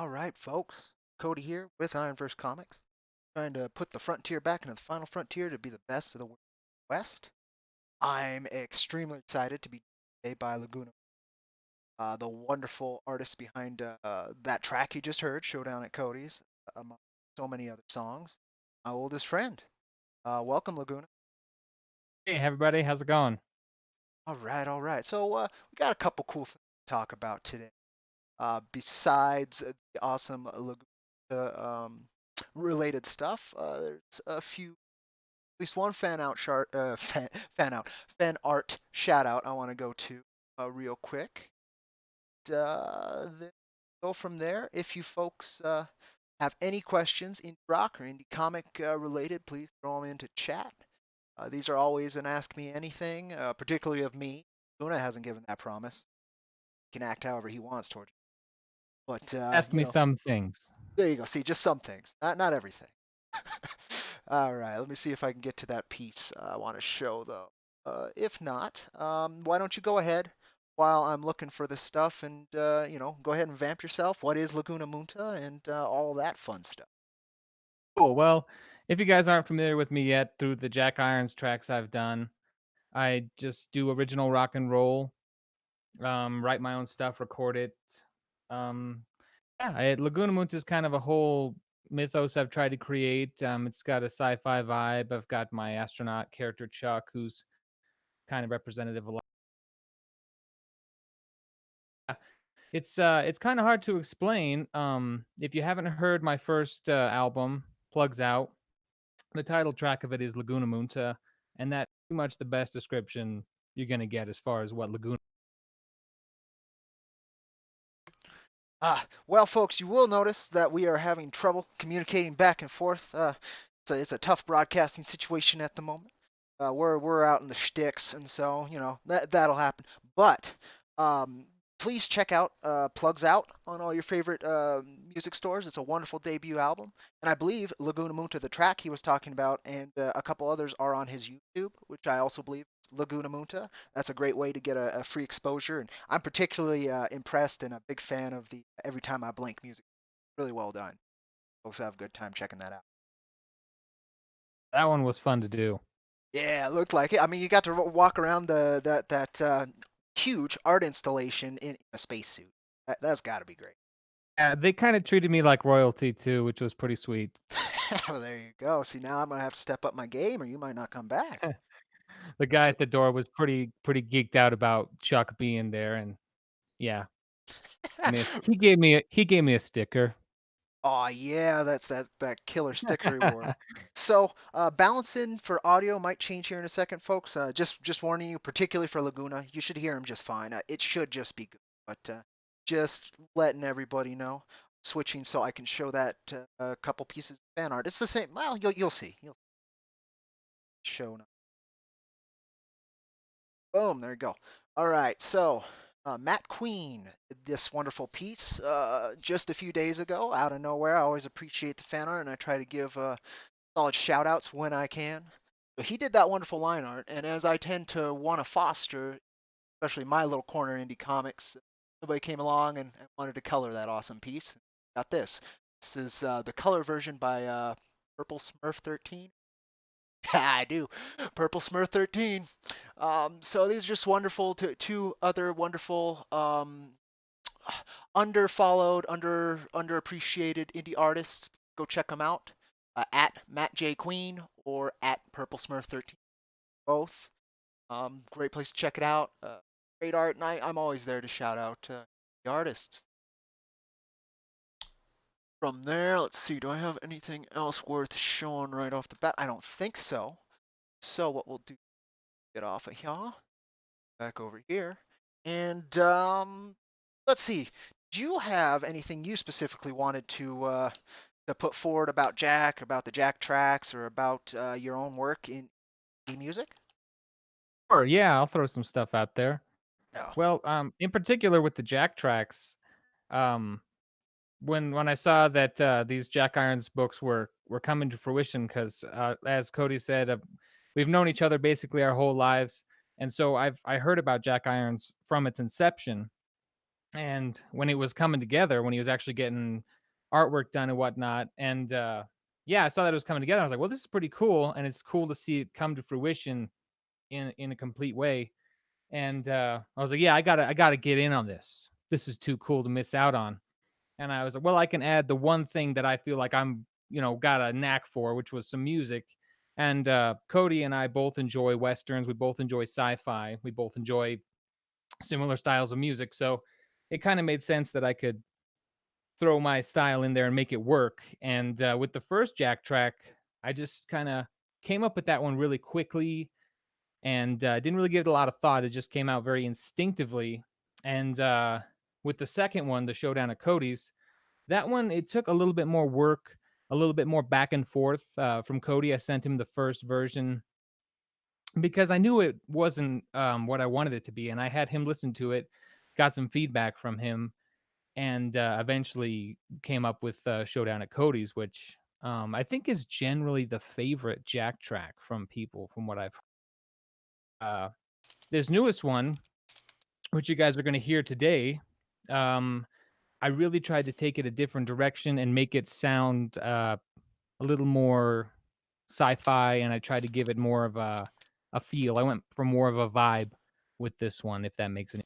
All right, folks. Cody here with IronVerse Comics, trying to put the frontier back into the final frontier to be the best of the West. I'm extremely excited to be joined today by Laguna, the wonderful artist behind that track you just heard, Showdown at Cody's, among so many other songs. My oldest friend. Welcome, Laguna. Hey everybody, how's it going? All right, all right. So we got a couple cool things to talk about today. Besides the awesome Laguna related stuff, there's a few, at least one fan art shout out I want to go to real quick. Then go from there. If you folks have any questions in rock or indie comic related, please throw them into chat. These are always an ask me anything, particularly of me. Luna hasn't given that promise. He can act however he wants towards you. But Ask me some things. there you go. See, just some things, not everything. All right, let me see if I can get to that piece I want to show though. If not, why don't you go ahead while I'm looking for this stuff and go ahead and vamp yourself. What is Laguna Munta and all that fun stuff? Cool. Well, if you guys aren't familiar with me yet, through the Jack Irons tracks I've done, I just do original rock and roll, write my own stuff, record it. Um, Laguna Munta is kind of a whole mythos I've tried to create. It's got a sci-fi vibe. I've got my astronaut character Chuck, who's kind of representative of. It's kind of hard to explain. If you haven't heard my first album, Plugs Out, the title track of it is Laguna Munta, and that's pretty much the best description you're gonna get as far as what Laguna. Well, folks, you will notice that we are having trouble communicating back and forth. It's a tough broadcasting situation at the moment. We're out in the sticks, and so that'll happen. But please check out Plugs Out on all your favorite music stores. It's a wonderful debut album, and I believe Laguna Munta, the track he was talking about, and a couple others are on his YouTube, which I also believe is Laguna Munta. That's a great way to get a free exposure, and I'm particularly impressed and a big fan of the Every Time I Blink music. Really well done. Folks have a good time checking that out. That one was fun to do. Yeah, it looked like it. I mean, you got to walk around that huge art installation in a spacesuit. That's got to be great. Yeah, they kind of treated me like royalty too, which was pretty sweet. Well, there you go. See, now I'm gonna have to step up my game, or you might not come back. The guy So, at the door was pretty geeked out about Chuck being there, and yeah, he gave me a sticker. oh yeah, that's that killer sticker reward. So, balancing for audio might change here in a second, folks. Just warning you, particularly for Laguna, you should hear him just fine. It should just be good, but just letting everybody know. Switching so I can show that a couple pieces of fan art. It's the same. Well, you'll see. You'll show. Boom, there you go. All right, so Matt Queen did this wonderful piece just a few days ago out of nowhere. I always appreciate the fan art, and I try to give solid shout outs when I can. But he did that wonderful line art, and as I tend to want to foster, especially my little corner indie comics, somebody came along and wanted to color that awesome piece. Got this. This is the color version by Purple Smurf 13. I do. Purple Smurf 13. So these are just wonderful. Two other wonderful underfollowed, underappreciated indie artists. Go check them out at Matt J Queen or at Purple Smurf 13. Both. Great place to check it out. Great art, and I'm always there to shout out the artists. From there, let's see. Do I have anything else worth showing right off the bat? I don't think so. So what we'll do, get off of here, back over here, and let's see. Do you have anything you specifically wanted to put forward about Jack, about the Jack tracks, or about your own work in music? Sure, yeah, I'll throw some stuff out there. No. Well, in particular with the Jack tracks, um, when I saw that these Jack Irons books were coming to fruition, because as Cody said, we've known each other basically our whole lives, and so I heard about Jack Irons from its inception, And when it was coming together, when he was actually getting artwork done and whatnot, and yeah, I saw that it was coming together. I was like, well, this is pretty cool, and it's cool to see it come to fruition in a complete way. And I was like, yeah, I gotta get in on this. This is too cool to miss out on. And I was like, well, I can add the one thing that I feel like I'm, got a knack for, which was some music. And Cody and I both enjoy westerns. We both enjoy sci-fi. We both enjoy similar styles of music. So it kind of made sense that I could throw my style in there and make it work. And with the first Jack track, I just kind of came up with that one really quickly and didn't really give it a lot of thought. It just came out very instinctively. And with the second one, the Showdown at Cody's, that one, it took a little bit more work, a little bit more back and forth from Cody. I sent him the first version because I knew it wasn't what I wanted it to be, and I had him listen to it, got some feedback from him, and eventually came up with Showdown at Cody's, which I think is generally the favorite Jack track from people, from what I've heard. This newest one, which you guys are going to hear today, um, I really tried to take it a different direction and make it sound a little more sci-fi, and I tried to give it more of a feel. I went for more of a vibe with this one, if that makes any.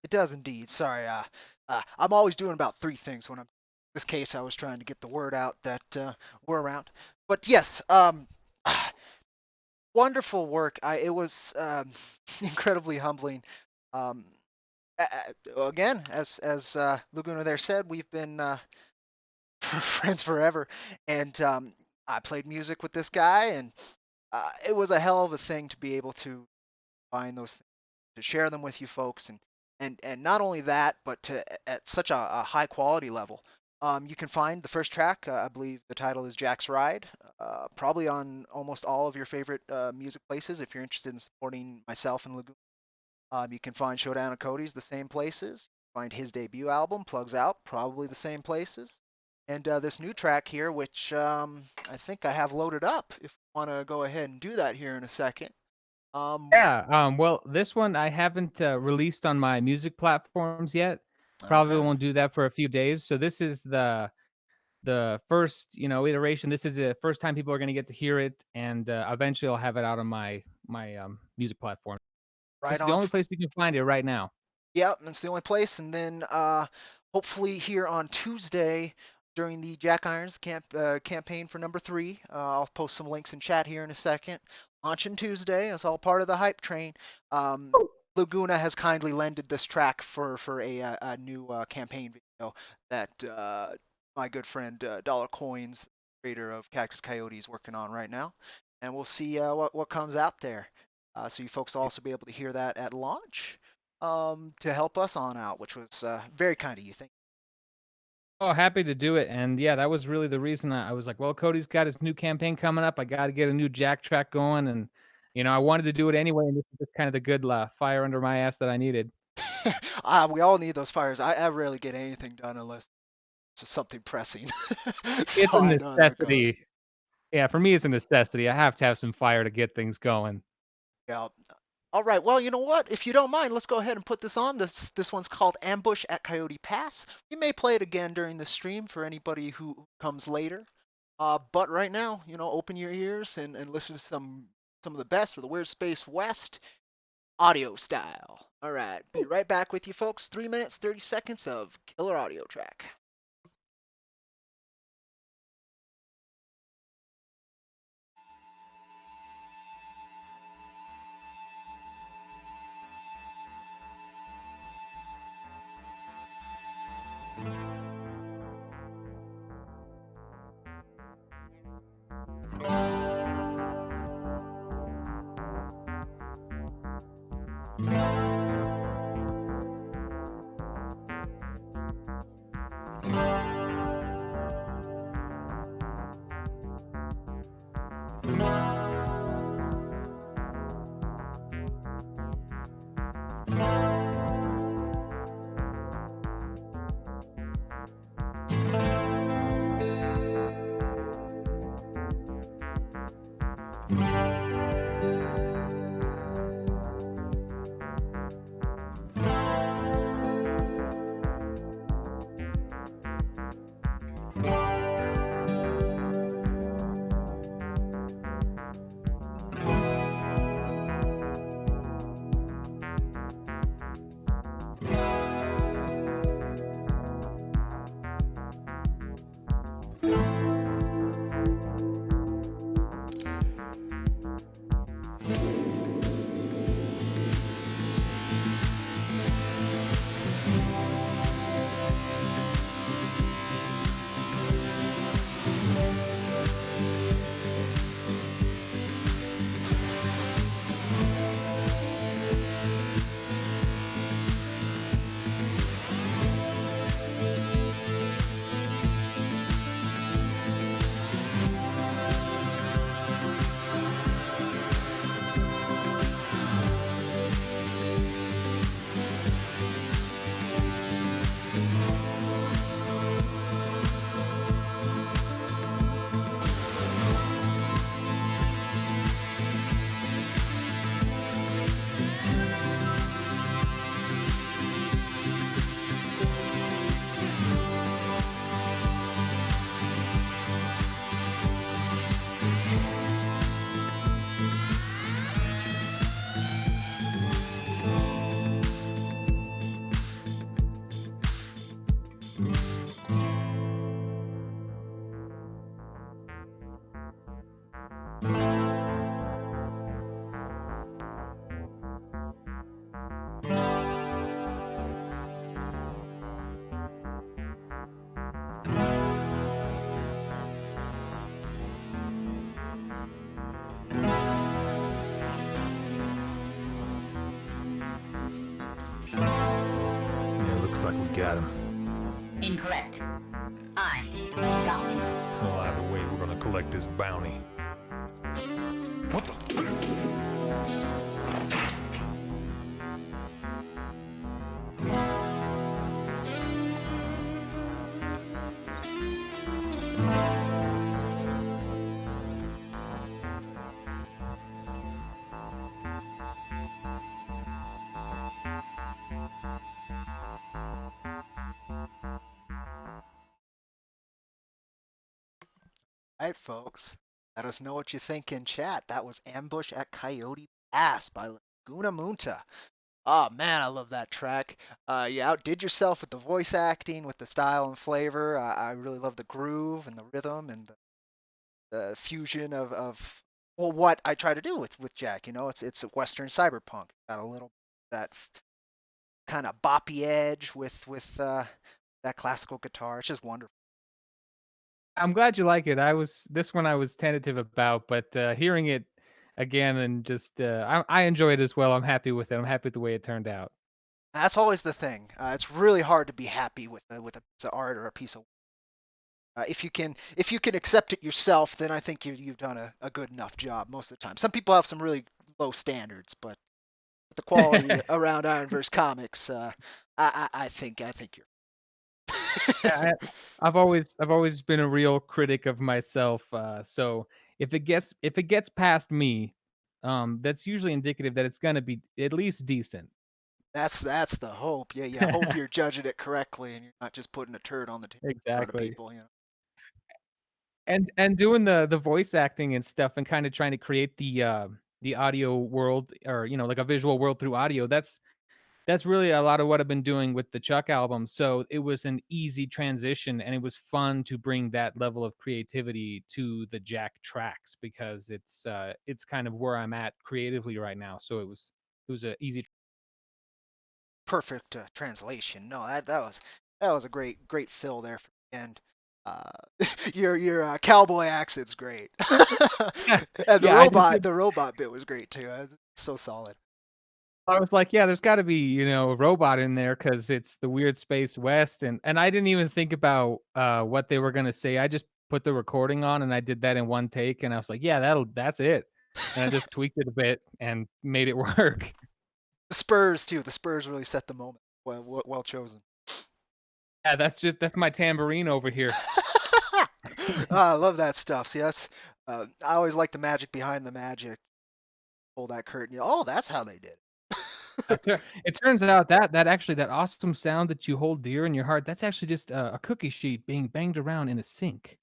It does indeed. Sorry, I'm always doing about three things when I'm. In this case, I was trying to get the word out that we're around. But yes, wonderful work. It was incredibly humbling. Um, Again, as Laguna there said, we've been friends forever, and I played music with this guy, and it was a hell of a thing to be able to find those things, to share them with you folks, and not only that, but to at such a high quality level. You can find the first track. I believe the title is Jack's Ride. Probably on almost all of your favorite music places if you're interested in supporting myself and Lagoon. You can find Showdown and Cody's the same places. Find his debut album, Plugs Out, probably the same places. And this new track here, which I think I have loaded up, if you want to go ahead and do that here in a second. Um, Yeah, well, this one I haven't released on my music platforms yet. Probably okay. won't do that for a few days. So this is the first, iteration. This is the first time people are going to get to hear it, and eventually I'll have it out on my music platform. This Right is the on. only place you can find it right now. Yep, that's the only place. And then hopefully here on Tuesday during the Jack Irons campaign for number 3, I'll post some links in chat here in a second. Launching Tuesday. It's all part of the hype train. Laguna has kindly lended this track for a new campaign video that my good friend Dollar Coins, creator of Cactus Coyote, is working on right now. And we'll see what comes out there. So you folks will also be able to hear that at launch to help us on out, which was very kind of you. Thank Oh, happy to do it. And yeah, that was really the reason I was like, well, Cody's got his new campaign coming up. I got to get a new Jack track going. And, I wanted to do it anyway. And this is just kind of the good fire under my ass that I needed. you. We all need those fires. I rarely get anything done unless it's just something pressing. It's So a I know how that goes. necessity. Yeah, for me, it's a necessity. I have to have some fire to get things going. Yeah. All right. Well, you know what? If you don't mind, let's go ahead and put this on. This one's called Ambush at Coyote Pass. We may play it again during the stream for anybody who comes later. But right now, open your ears and listen to some of the best of the Weird Space West audio style. All right, be right back with you folks. 3 minutes, 30 seconds of killer audio track. got him. Incorrect. I got him. Well, either way, we're gonna collect this bounty. What the? All right, folks. Let us know what you think in chat. That was Ambush at Coyote Pass by Laguna Munta. Oh man, I love that track. You outdid yourself with the voice acting, with the style and flavor. I really love the groove and the rhythm and the fusion of well, what I try to do with Jack. You know, it's a Western cyberpunk. Got a little that kind of boppy edge with that classical guitar. It's just wonderful. I'm glad you like it. This one I was tentative about, but hearing it again and just I enjoy it as well. I'm happy with it. I'm happy with the way it turned out. That's always the thing. It's really hard to be happy with a piece of art or a piece of if you can accept it yourself, then I think you've done a good enough job most of the time. Some people have some really low standards, but the quality around IronVerse Comics, I think you're. Yeah, I've always been a real critic of myself. So if it gets past me, that's usually indicative that it's gonna be at least decent. That's the hope. Yeah, you hope you're judging it correctly and you're not just putting a turd on the table in front of Exactly. people. You know. And doing the voice acting and stuff and kind of trying to create the audio world or like a visual world through audio, that's really a lot of what I've been doing with the Chuck album. So it was an easy transition and it was fun to bring that level of creativity to the Jack tracks because it's kind of where I'm at creatively right now. So it was a easy. Perfect translation. No, that was a great fill there for the end. Uh, your cowboy accent's great, and Yeah, I just the robot bit was great too. It's so solid. I was like, yeah, there's got to be, a robot in there because it's the weird space west, and I didn't even think about what they were gonna say. I just put the recording on and I did that in one take, and I was like, yeah, that's it, and I just tweaked it a bit and made it work. The Spurs too. The Spurs really set the moment. Well chosen. Yeah, that's my tambourine over here. I love that stuff. See, that's I always like the magic behind the magic. Pull that curtain. Oh, that's how they did it. It turns out that actually that awesome sound that you hold dear in your heart, that's actually just a cookie sheet being banged around in a sink.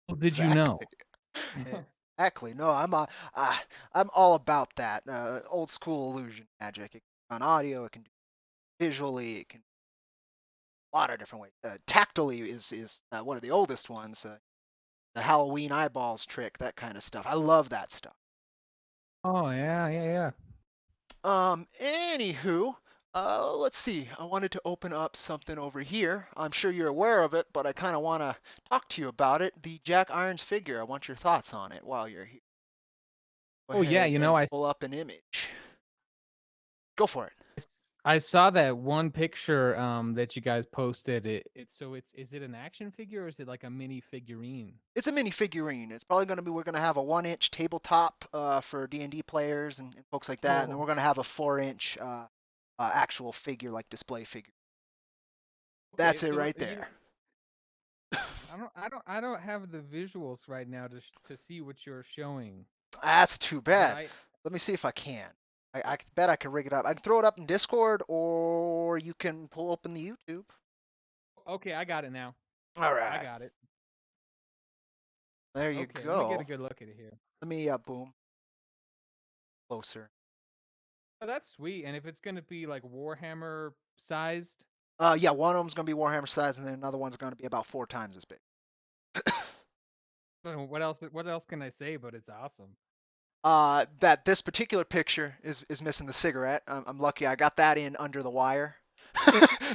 Well, did you know? Exactly. Exactly. No, I'm all about that. Old school illusion magic. It can be on audio. It can do visually. It can a lot of different ways. Tactily is one of the oldest ones. The Halloween eyeballs trick, that kind of stuff. I love that stuff. Oh yeah, yeah, yeah. Anywho, let's see. I wanted to open up something over here. I'm sure you're aware of it, but I kind of want to talk to you about it. The Jack Irons figure. I want your thoughts on it while you're here. Go Oh ahead yeah, and pull up an image. Go for it. I saw that one picture that you guys posted. It's is it an action figure or is it like a mini figurine? It's a mini figurine. It's probably going to be we're going to have a 1-inch tabletop for D&D players and folks like that, and then Oh, we're going to have a 4-inch actual figure like display figure. okay. That's it right there. I don't have the visuals right now to see what you're showing. That's too But bad. I Let me see if I can. I bet I can rig it up. I can throw it up in Discord, or you can pull open the YouTube. Okay, I got it now. All I right, got it. there you Okay, let me get a go. good look at it here. Let me boom closer. Oh, that's sweet. And if it's gonna be like Warhammer sized, Yeah, one of them's gonna be Warhammer size, and then another one's gonna be about 4 times as big. I don't know, what else can I say? But it's awesome. That this particular picture is missing the cigarette. I'm lucky I got that in under the wire.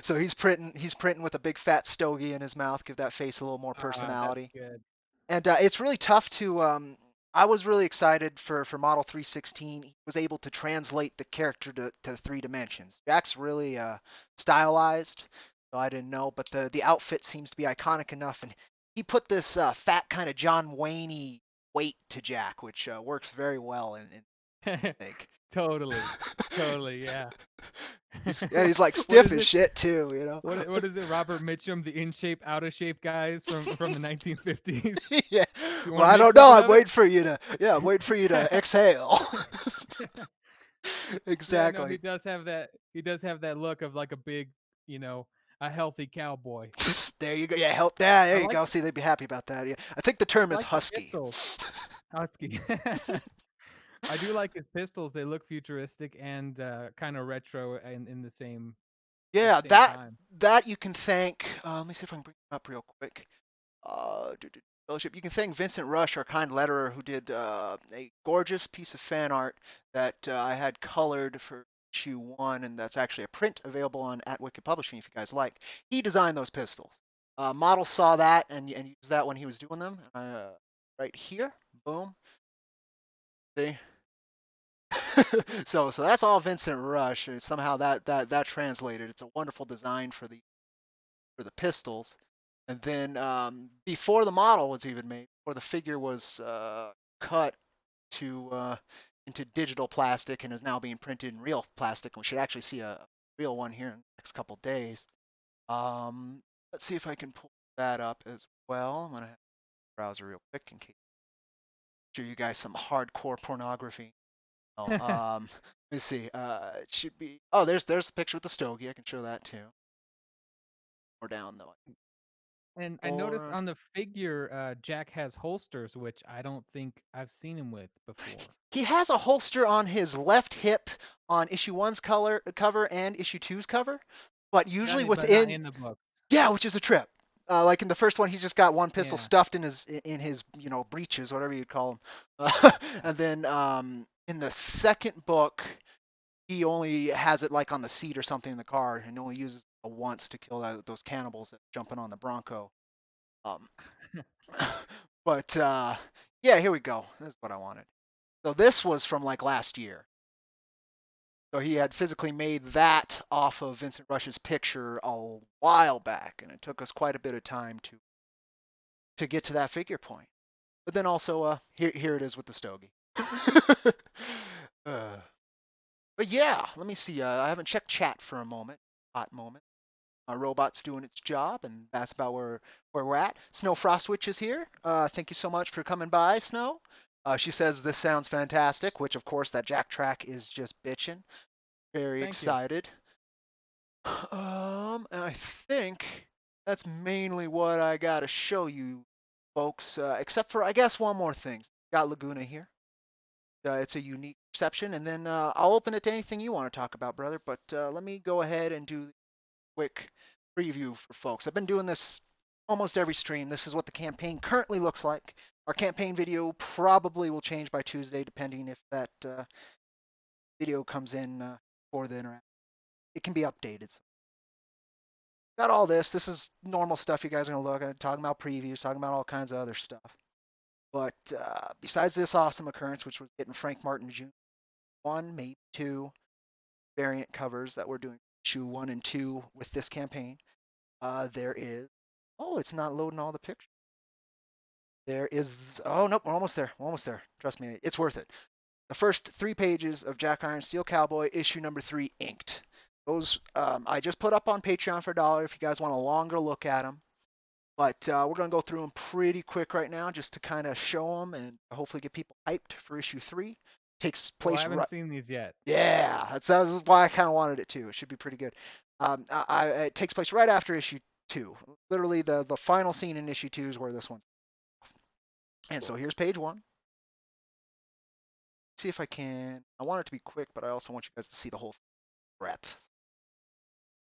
So he's printing with a big fat stogie in his mouth, give that face a little more That's personality. good. And it's really tough to I was really excited for Model 316. He was able to translate the character to 3 dimensions. Jack's really stylized, so I didn't know, but the outfit seems to be iconic enough, and he put this fat kind of John Wayne weight to Jack, which works very well in think. Totally. Totally, yeah. He's like What stiff is as it? shit too, you know. What is it? Robert Mitchum, the in shape, out of shape guys from the 1950s. Yeah. You Well, want to I mix don't it up know. I'm another? waiting for you to. Yeah, I'm waiting for you to exhale. Yeah, no, he Exactly. does have that. He does have that look of like a big, a healthy cowboy. There you go. Yeah, help. Yeah, I there you like go. See, they'd be happy about that. Yeah, I think the term I is like the husky. pistols. Husky. I do like his pistols. They look futuristic and kind of retro in the same at the Yeah, same that time. that you can thank. Let me see if I can bring it up real quick. Fellowship. You can thank Vincent Rush, our kind letterer, who did a gorgeous piece of fan art that I had colored for issue 1, and that's actually a print available on at Wicked Publishing if you guys like. He designed those pistols. Model saw that and used that when he was doing them. Right here, boom. See. So that's all Vincent Rush, and somehow that translated. It's a wonderful design for the pistols. And then before the model was even made, before the figure was cut to into digital plastic and is now being printed in real plastic, and we should actually see a real one here in the next couple days. Um, let's see if I can pull that up as well. I'm gonna have a browser real quick in case show you guys some hardcore pornography. Oh, let's see. It should be. Oh, there's the picture with the stogie. I can show that too. Or down though. And I noticed Or on the figure, Jack has holsters, which I don't think I've seen him with before. he has a holster on his left hip on issue one's cover and issue two's cover, but usually But not within in the books. yeah, which is a trip. Like in the first one, he's just got one pistol Yeah. stuffed in his breeches, whatever you'd call them, and then in the second book, he only has it like on the seat or something in the car, and only uses it once to kill those cannibals that jumping on the Bronco. Um, but yeah, here we go. This is what I wanted. So this was from like last year. So he had physically made that off of Vincent Rush's picture a while back, and it took us quite a bit of time to get to that figure point. But then also, here it is with the stogie. uh, but yeah, let me see. I haven't checked chat for a moment. Hot moment. My robot's doing its job, and that's about where we're at. Snow Frostwitch is here. Thank you so much for coming by, Snow. She says this sounds fantastic, which of course that Jack track is just bitchin'. Very Thank you. excited. And I think that's mainly what I gotta show you, folks. Except for I guess one more thing. Got Laguna here. It's a unique perception, and then I'll open it to anything you want to talk about, brother. But let me go ahead and do a quick preview for folks. I've been doing this almost every stream. This is what the campaign currently looks like. Our campaign video probably will change by Tuesday, depending if that video comes in for the interaction. It can be updated. So got all this. This is normal stuff you guys are going to look at, talking about previews, talking about all kinds of other stuff. But besides this awesome occurrence, which was getting Frank Martin Jr. 1, maybe 2 variant covers that we're doing issue 1 and 2 with this campaign, there is, oh, it's not loading all the pictures. There is, oh, nope, we're almost there. We're almost there. Trust me, it's worth it. The first 3 pages of Jack Iron Steel Cowboy, issue number 3, inked. Those I just put up on Patreon for $1 if you guys want a longer look at them. But we're going to go through them pretty quick right now just to kind of show them and hopefully get people hyped for issue 3. Takes Well, I place haven't seen these yet. yeah, that's why I kind of wanted it too. It should be pretty good. It takes place right after issue 2. Literally the final scene in issue 2 is where this one's. And so here's page 1. See if I can. I want it to be quick, but I also want you guys to see the whole breadth.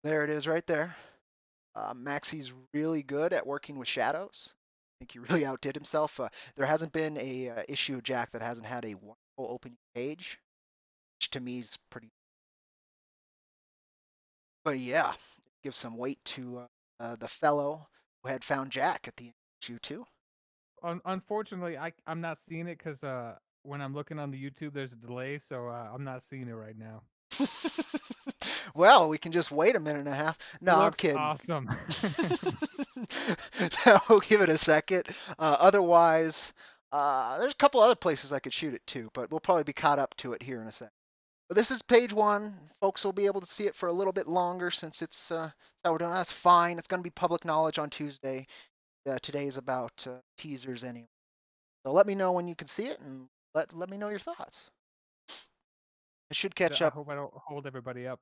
There it is right there. Maxie's really good at working with shadows. I think he really outdid himself. There hasn't been a issue of Jack that hasn't had a wonderful opening page, which to me is pretty. But yeah, it gives some weight to the fellow who had found Jack at the end of issue 2. Unfortunately, I'm not seeing it because when I'm looking on the YouTube, there's a delay, so I'm not seeing it right now. Well, we can just wait a minute and a half. It No, I'm looks kidding. awesome. We'll give it a second. Otherwise, there's a couple other places I could shoot it to, but we'll probably be caught up to it here in a second. But this is page one. Folks will be able to see it for a little bit longer since it's how we're doing. That's fine. It's going to be public knowledge on Tuesday. Today is about teasers anyway. So let me know when you can see it, and let me know your thoughts. It should catch I up. hope I don't hold everybody up.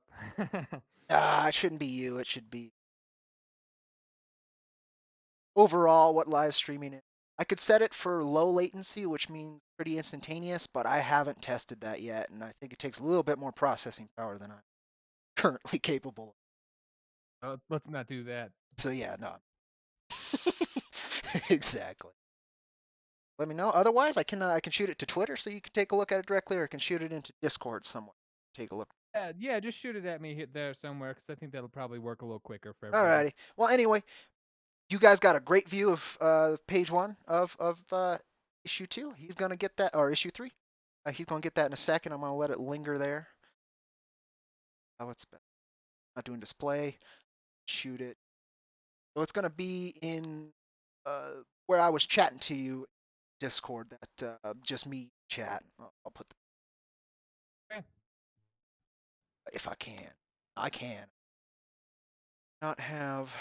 It shouldn't be you. It should be overall what live streaming is. I could set it for low latency, which means pretty instantaneous, but I haven't tested that yet, and I think it takes a little bit more processing power than I'm currently capable of. Let's not do that. So yeah, no. Exactly. Let me know. Otherwise, I can shoot it to Twitter so you can take a look at it directly, or I can shoot it into Discord somewhere. Take a look. Yeah, just shoot it at me there somewhere because I think that'll probably work a little quicker for everybody. Alrighty. Well, anyway, you guys got a great view of page one of issue two. He's gonna get that, or issue three. He's gonna get that in a second. I'm gonna let it linger there. Oh, it's not doing display. Shoot it. So it's gonna be in where I was chatting to you, Discord. That just me chat. I'll put Okay. if I can. I can not have.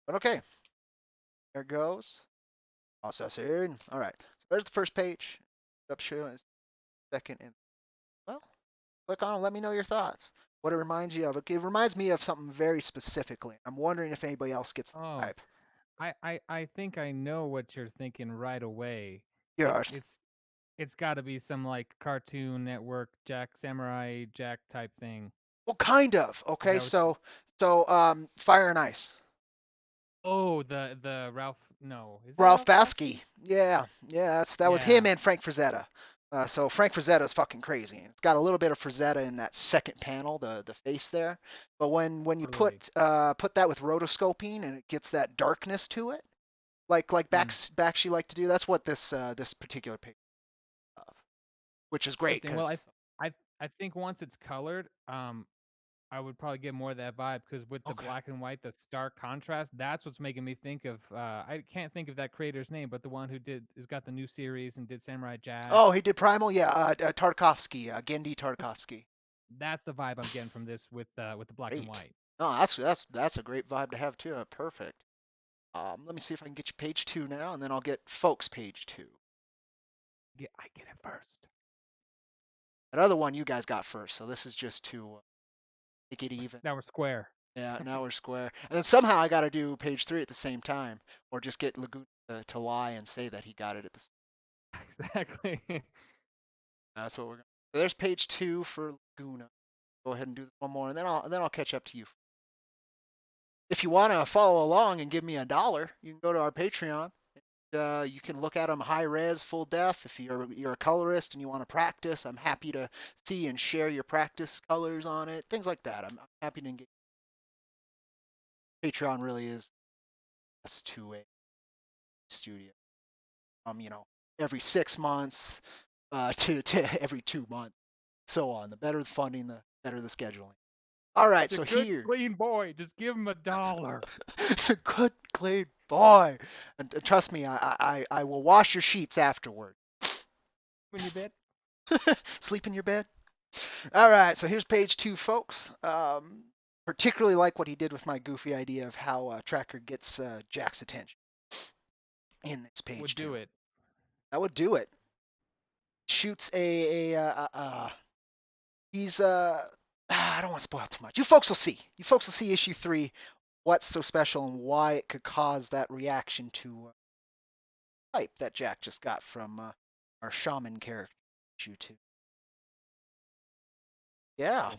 But okay, there it goes. Processing. All right. So there's the first page. Up showing second and well, click on it. Let me know your thoughts. What it reminds you of. It reminds me of something very specifically. I'm wondering if anybody else gets the Oh, type. I think I know what you're thinking right away. Yeah. It's got to be some like Cartoon Network Samurai Jack type thing. Well, kind of. Is Okay. that what? Fire and Ice. Oh, the Ralph. No, is that Ralph Ralph Bakshi. Bakshi? Yeah. That was him Yeah, and Frank Frazetta. So Frank Frazetta is fucking crazy. It's got a little bit of Frazetta in that second panel, the face there. But when you totally. put that with rotoscoping and it gets that darkness to it, like Mm. Bakshi like to do, that's what this particular page, which is great Interesting. Well, because I think once it's colored, I would probably get more of that vibe because with the okay. black and white, the stark contrast, that's what's making me think of. I can't think of that creator's name, but the one who has got the new series and did Samurai Jack. Oh, he did Primal, yeah. Tarkovsky, Gendy That's Tarkovsky. that's the vibe I'm getting from this with the black and Great. white. No, that's a great vibe to have too. Perfect. Let me see if I can get you page two now, and then I'll get folks page two. I get it first. That other one you guys got first, so this is just to make it even. Now we're square. Yeah, now we're square. And then somehow I got to do page three at the same time, or just get Laguna to lie and say that he got it at the same. Exactly. That's what we're gonna. So there's page two for Laguna. Go ahead and do one more, and then I'll catch up to you. If you want to follow along and give me $1, you can go to our Patreon. You can look at them high res, full def. If you're a colorist and you want to practice, I'm happy to see and share your practice colors on it, things like that. I'm happy to engage. Patreon really is us to a studio. Every 6 months to every 2 months, so on. The better the funding, the better the scheduling. All right, It's a so good here. clean boy. Just give him $1. It's a good clean boy, and trust me, I will wash your sheets afterward. When you bed. Sleep in your bed. All right, so here's page two, folks. Particularly like what he did with my goofy idea of how Tracker gets Jack's attention in this page Would two. do it. That would do it. Shoots he's I don't want to spoil too much. You folks will see. You folks will see issue three. What's so special and why it could cause that reaction to hype that Jack just got from our shaman character issue two. Yeah.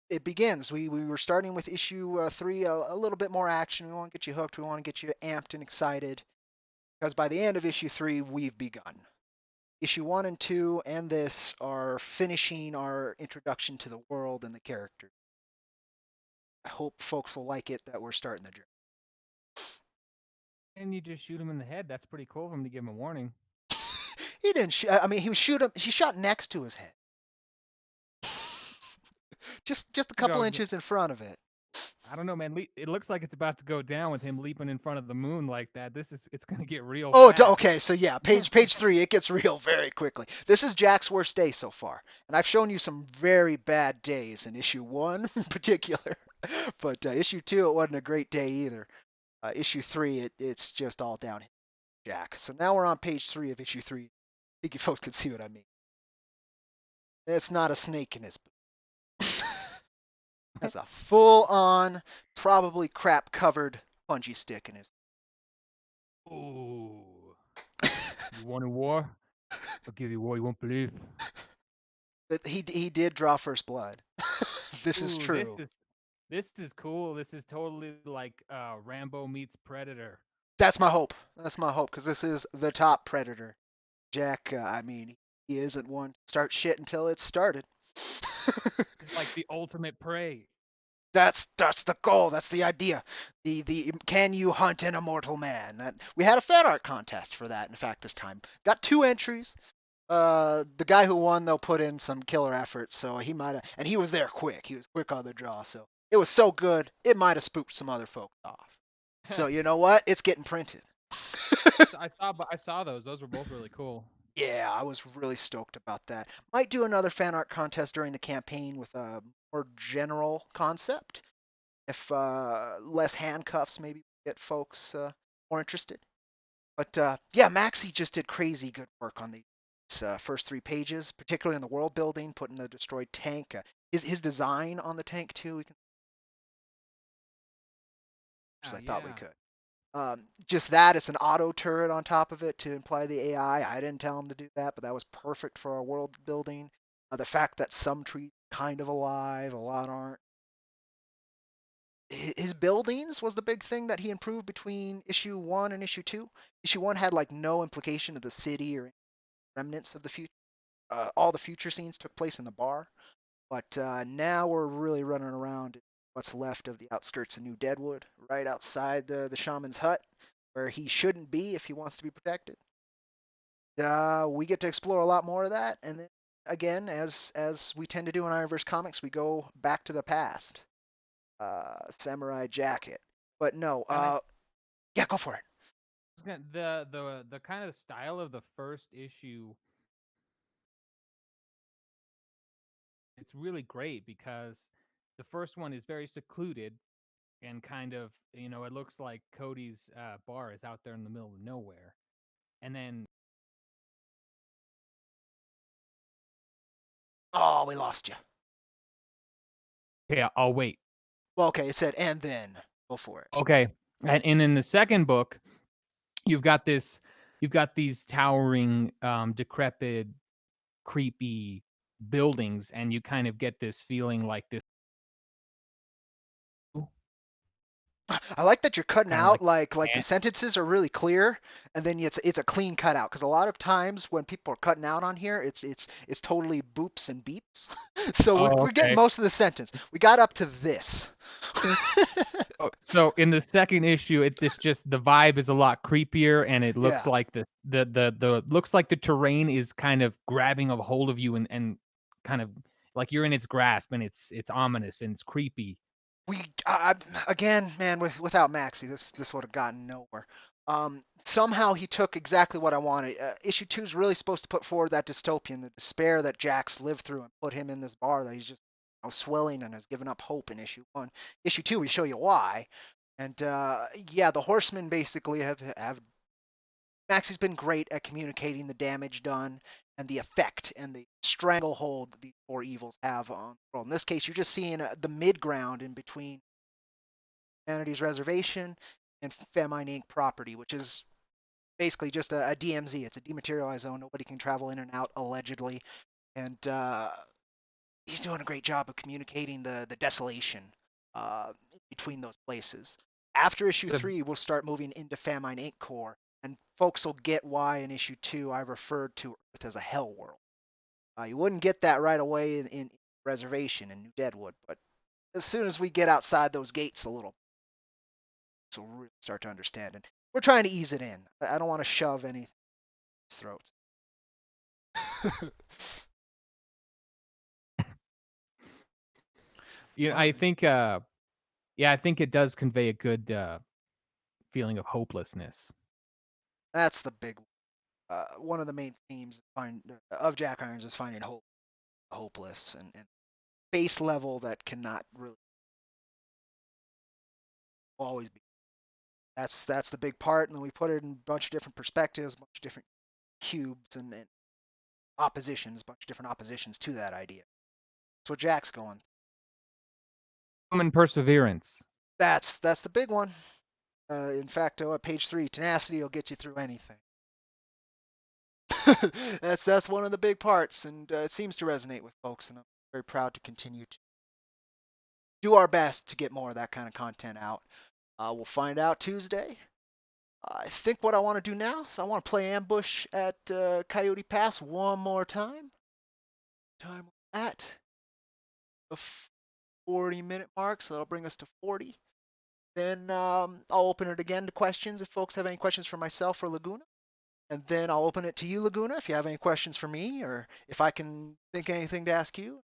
It begins. We were starting with issue three, a little bit more action. We want to get you hooked. We want to get you amped and excited. Because by the end of issue three, we've begun. Issue one and two and this are finishing our introduction to the world and the character. I hope folks will like it that we're starting the journey. And you just shoot him in the head. That's pretty cool of him to give him a warning. He didn't shoot. I mean, he shot next to his head. Just a You couple know, inches in front of it. I don't know, man. It looks like it's about to go down with him leaping in front of the moon like that. It's gonna get real Oh, fast. okay. So yeah, page 3, it gets real very quickly. This is Jack's worst day so far, and I've shown you some very bad days in issue 1 in particular. But issue 2, it wasn't a great day either. Issue 3, it's just all downhill, Jack. So now we're on page 3 of issue 3. I think you folks can see what I mean. It's not a snake in his boot. That's a full-on, probably crap-covered punji stick in his. Ooh. You want a war? I'll give you war you won't believe. But he did draw first blood. This is Ooh, true. This is cool. This is totally like Rambo meets Predator. That's my hope. That's my hope, because this is the top Predator. Jack, I mean, he isn't one to start shit until it's started. It's like the ultimate prey. That's the goal. That's the idea. The can you hunt an immortal man? That we had a fan art contest for that. In fact, this time got 2 entries. The guy who won though put in some killer effort, so he might have, and he was there quick. He was quick on the draw, so it was so good it might have spooked some other folks off. So you know what? It's getting printed. I saw those. Those were both really cool. Yeah, I was really stoked about that. Might do another fan art contest during the campaign with a more general concept. If less handcuffs maybe get folks more interested. But yeah, Maxie just did crazy good work on these first 3 pages, particularly in the world building, putting the destroyed tank. His design on the tank too. I thought we could. Just that, it's an auto turret on top of it to imply the AI. I didn't tell him to do that, but that was perfect for our world building. The fact that some trees are kind of alive, a lot aren't. His buildings was the big thing that he improved between issue 1 and issue 2. Issue 1 had like no implication of the city or remnants of the future. All the future scenes took place in the bar, but now we're really running around what's left of the outskirts of New Deadwood, right outside the shaman's hut, where he shouldn't be if he wants to be protected. We get to explore a lot more of that, and then again, as we tend to do in IronVerse Comics, we go back to the past. Samurai jacket, but no. Yeah, go for it. The kind of style of the first issue, it's really great because the first one is very secluded and kind of, it looks like Cody's bar is out there in the middle of nowhere. And then Oh, we lost you. okay, I'll wait. Well, okay, it said and then. Go for it. Okay. And in the second book, you've got these towering, decrepit, creepy buildings, and you kind of get this feeling like this. I like that you're cutting Kind of out like like the sentences are really clear, and then it's a clean cutout. Because a lot of times when people are cutting out on here, it's totally boops and beeps. So we're getting okay. most of the sentence. We got up to this. So in the second issue, this just the vibe is a lot creepier, and it looks Yeah. like the looks like the terrain is kind of grabbing a hold of you and kind of like you're in its grasp, and it's ominous and it's creepy. Again, man, without Maxie, this would have gotten nowhere. Somehow he took exactly what I wanted. Issue 2 is really supposed to put forward that dystopian, the despair that Jack's lived through, and put him in this bar that he's just swelling and has given up hope in issue 1. Issue 2, we show you why. And yeah, the Horsemen basically have Maxie's been great at communicating the damage done and the effect and the stranglehold that these 4 evils have on the world. In this case, you're just seeing the mid ground in between Humanity's Reservation and Famine Inc. property, which is basically just a DMZ. It's a dematerialized zone. Nobody can travel in and out, allegedly. And he's doing a great job of communicating the desolation between those places. After issue 3, we'll start moving into Famine Inc. core, and folks will get why in issue 2 I referred to Earth as a hell world. You wouldn't get that right away in Reservation in New Deadwood, but as soon as we get outside those gates a little, so we'll really start to understand. And we're trying to ease it in. I don't want to shove anything in his throats. I think, I think it does convey a good feeling of hopelessness. That's the big one of the main themes of Jack Irons is finding hopeless, and base level that cannot really always be. That's the big part, and then we put it in a bunch of different perspectives, a bunch of different cubes and oppositions, a bunch of different oppositions to that idea. That's what Jack's going. Human perseverance. That's the big one. In fact, at page 3, tenacity will get you through anything. That's one of the big parts, and it seems to resonate with folks, and I'm very proud to continue to do our best to get more of that kind of content out. We'll find out Tuesday. I think what I want to do now is I want to play Ambush at Coyote Pass one more time. Time at the 40-minute mark, so that'll bring us to 40. Then I'll open it again to questions if folks have any questions for myself or Laguna. And then I'll open it to you, Laguna, if you have any questions for me, or if I can think of anything to ask you.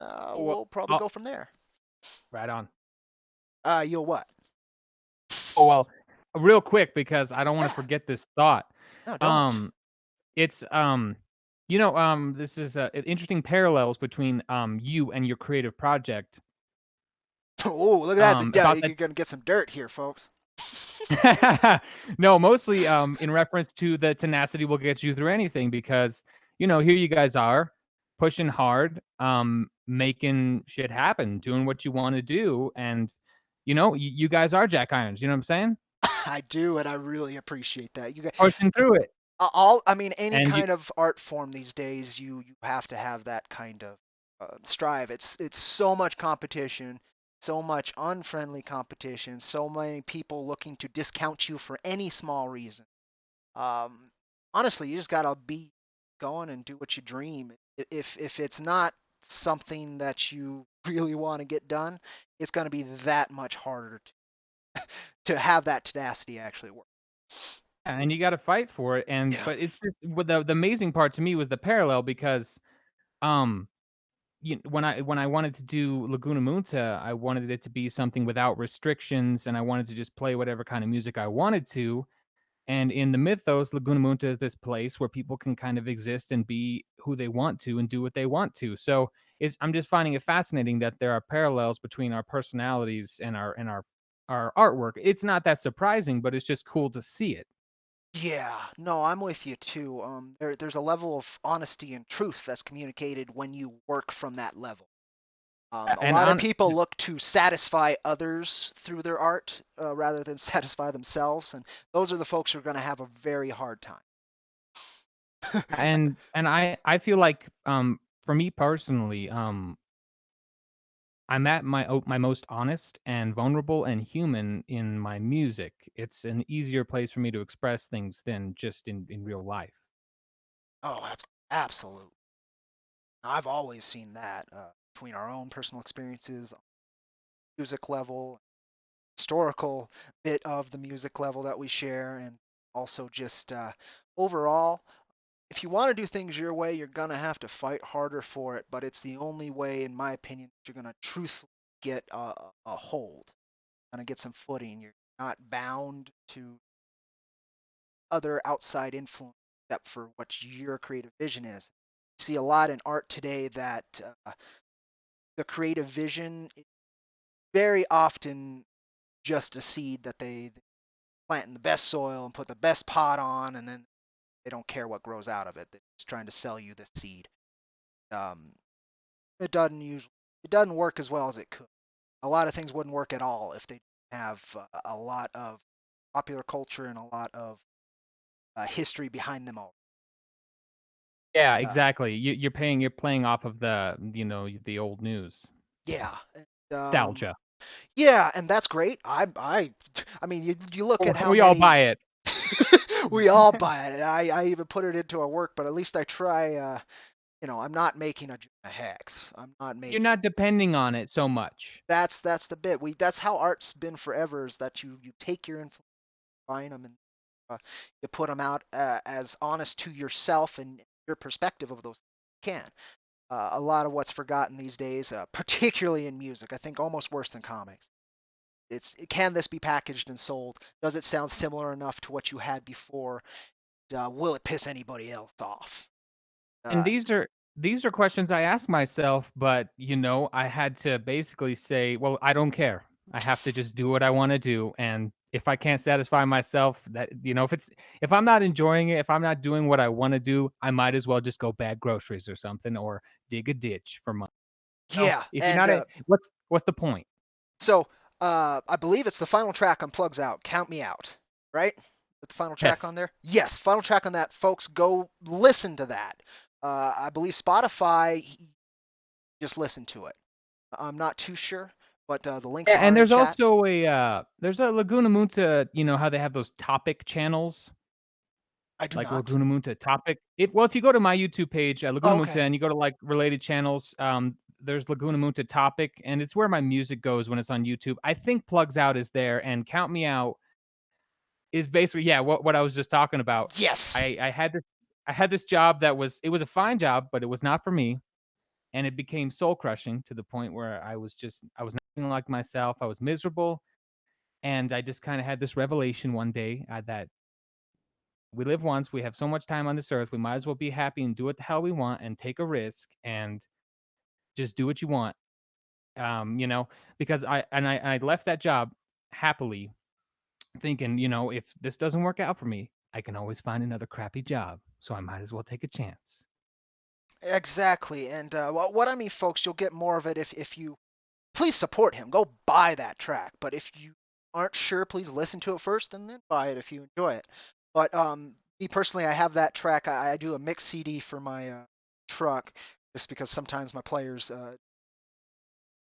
We'll probably go from there. Right on. You'll what? Oh, well, real quick, because I don't want to forget this thought. No, don't. It's this is interesting parallels between you and your creative project. Oh, look at that! About You're gonna get some dirt here, folks. No, mostly in reference to the tenacity will get you through anything, because here you guys are pushing hard, making shit happen, doing what you want to do, and you guys are Jack Irons. You know what I'm saying? I do, and I really appreciate that. You guys Pushing through it. any And kind of art form these days, you have to have that kind of strive. It's so much competition, so much unfriendly competition, so many people looking to discount you for any small reason. Honestly, you just gotta be going and do what you dream. If it's not something that you really want to get done, it's gonna be that much harder to have that tenacity actually work. and you got to fight for it. And Yeah. but it's just the amazing part to me was the parallel, because when I wanted to do Laguna Munta, I wanted it to be something without restrictions, and I wanted to just play whatever kind of music I wanted to. And in the mythos, Laguna Munta is this place where people can kind of exist and be who they want to and do what they want to. So I'm just finding it fascinating that there are parallels between our personalities and our artwork. It's not that surprising, but it's just cool to see it. Yeah, no, I'm with you too. There's a level of honesty and truth that's communicated when you work from that level. A And lot of people look to satisfy others through their art rather than satisfy themselves, and those are the folks who are going to have a very hard time. and I feel like for me personally, I'm at my most honest and vulnerable and human in my music. It's an easier place for me to express things than just in real life. Oh, absolutely. I've always seen that between our own personal experiences, music level, historical bit of the music level that we share, and also just overall. If you want to do things your way, you're going to have to fight harder for it, but it's the only way, in my opinion, that you're going to truthfully get a hold, going to get some footing. You're not bound to other outside influence except for what your creative vision is. You see a lot in art today that the creative vision is very often just a seed that they plant in the best soil and put the best pot on, and then they don't care what grows out of it. They're just trying to sell you the seed. It doesn't work as well as it could. A lot of things wouldn't work at all if they didn't have a lot of popular culture and a lot of history behind them all. Yeah, exactly. You're playing off of the old news. Yeah. Nostalgia. Yeah, and that's great. I mean, you look at how we all buy it. We all buy it. I even put it into our work, but at least I try I'm not making a hex. I'm not You're making. not depending on it so much. That's the bit. That's how art's been forever. Is that you take your influence, find them, and you put them out as honest to yourself and your perspective of those you can. A lot of what's forgotten these days, particularly in music, I think almost worse than comics. Can this be packaged and sold? Does it sound similar enough to what you had before? Will it piss anybody else off? And Uh, these are questions I ask myself, but I had to basically say, well, I don't care. I have to just do what I want to do, and if I can't satisfy myself, that if I'm not enjoying it, if I'm not doing what I want to do, I might as well just go bag groceries or something, or dig a ditch for money. yeah, If you're and not a, what's the point? so I believe it's the final track on Plugs Out. Count Me Out, right? The final track Yes. on there. Yes, final track on that, folks. Go listen to that. I believe Spotify. Just listen to it. I'm not too sure, but the links Yeah, and are in there's chat. also there's a Laguna Munta, how they have those topic channels, I do like not. Laguna Munta topic. If you go to my YouTube page, Laguna Oh, Munta, okay. and you go to like related channels, there's Laguna Munta topic, and it's where my music goes when it's on YouTube. I think Plugs Out is there, and Count Me Out is basically, yeah, what I was just talking about. Yes. I had this job it was a fine job, but it was not for me, and it became soul crushing to the point where I was nothing like myself. I was miserable, and I just kind of had this revelation one day, that we live once, we have so much time on this earth, we might as well be happy and do what the hell we want and take a risk and just do what you want. Because I left that job happily, thinking, if this doesn't work out for me, I can always find another crappy job, so I might as well take a chance. Exactly. And what I mean, folks, you'll get more of it if you please support him. Go buy that track. But if you aren't sure, please listen to it first and then buy it if you enjoy it. But me personally, I have that track. I do a mix CD for my truck just because sometimes my players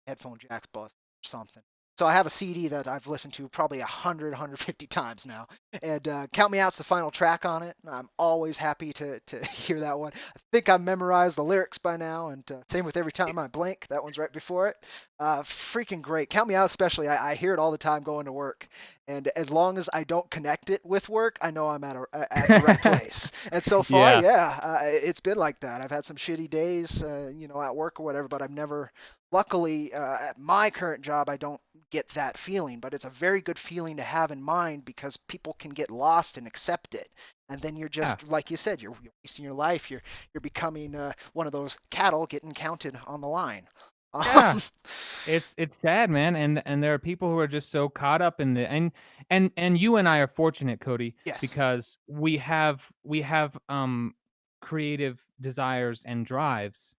headphone jacks bust or something. So I have a CD that I've listened to probably 100, 150 times now. And Count Me Out's the final track on it. I'm always happy to hear that one. I think I've memorized the lyrics by now, and same with Every Time I Blink. That one's right before it. Freaking great. Count Me Out especially. I hear it all the time going to work. And as long as I don't connect it with work, I know I'm at the right place. And so far, Yeah. yeah, it's been like that. I've had some shitty days, at work or whatever, but I've never luckily, at my current job, I don't get that feeling, but it's a very good feeling to have in mind because people can get lost and accept it. And then you're Yeah. just, like you said, you're wasting your life. You're becoming one of those cattle getting counted on the line. Yeah. It's sad, man, and there are people who are just so caught up in the and you and I are fortunate, Cody, Yes. because we have creative desires and drives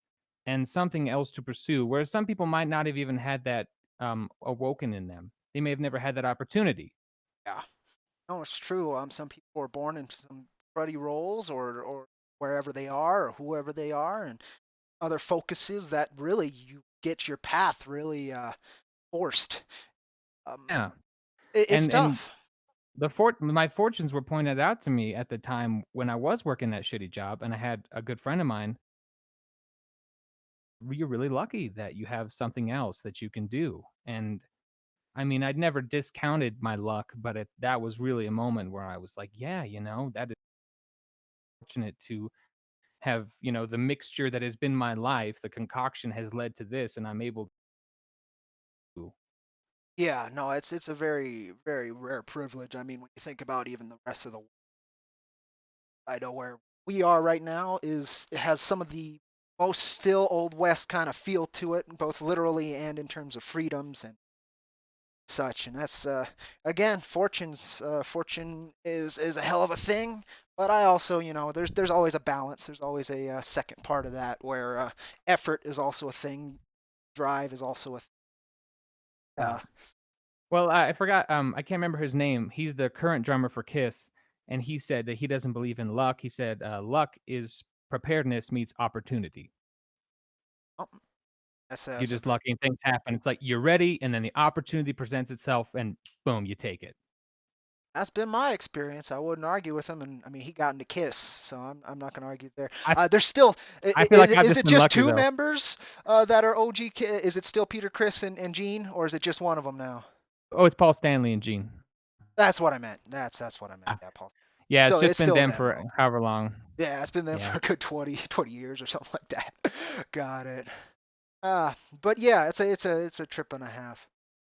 and something else to pursue, whereas some people might not have even had that awoken in them. They may have never had that opportunity. Yeah. No, it's true. Some people are born in some cruddy roles or wherever they are or whoever they are, and other focuses that really you get your path really forced. Um, Yeah. it's And tough. my fortunes were pointed out to me at the time when I was working that shitty job, and I had a good friend of mine. You're really lucky that you have something else that you can do. And I mean, I'd never discounted my luck, but that was really a moment where I was like, yeah, that is fortunate to have, the mixture that has been my life, the concoction has led to this, and I'm able to. Yeah, no, it's a very very rare privilege. I mean, when you think about even the rest of the world, I know where we are right now is it has some of the most still old west kind of feel to it, both literally and in terms of freedoms and such. And that's again, fortune is a hell of a thing. But I also, there's always a balance. There's always a second part of that where effort is also a thing. Drive is also a Yeah. uh, Well, I forgot. I can't remember his name. He's the current drummer for Kiss, and he said that he doesn't believe in luck. He said luck is preparedness meets opportunity. oh, that's You're a just very lucky and things happen. It's like you're ready, and then the opportunity presents itself, and boom, you take it. That's been my experience. I wouldn't argue with him, and I mean he got into Kiss, so I'm not gonna argue there. I There's still I feel like I've is just it been just lucky two though. members that are OG? Is it still Peter, Chris, and Gene, or is it just one of them now? Oh, it's Paul Stanley and Gene. That's what I meant. That's what I meant. Ah. Yeah, Paul. Yeah, it's So just it's been still them them. for however long. Yeah, it's been them Yeah. for a good 20 years or something like that. Got it. But yeah, it's a trip and a half.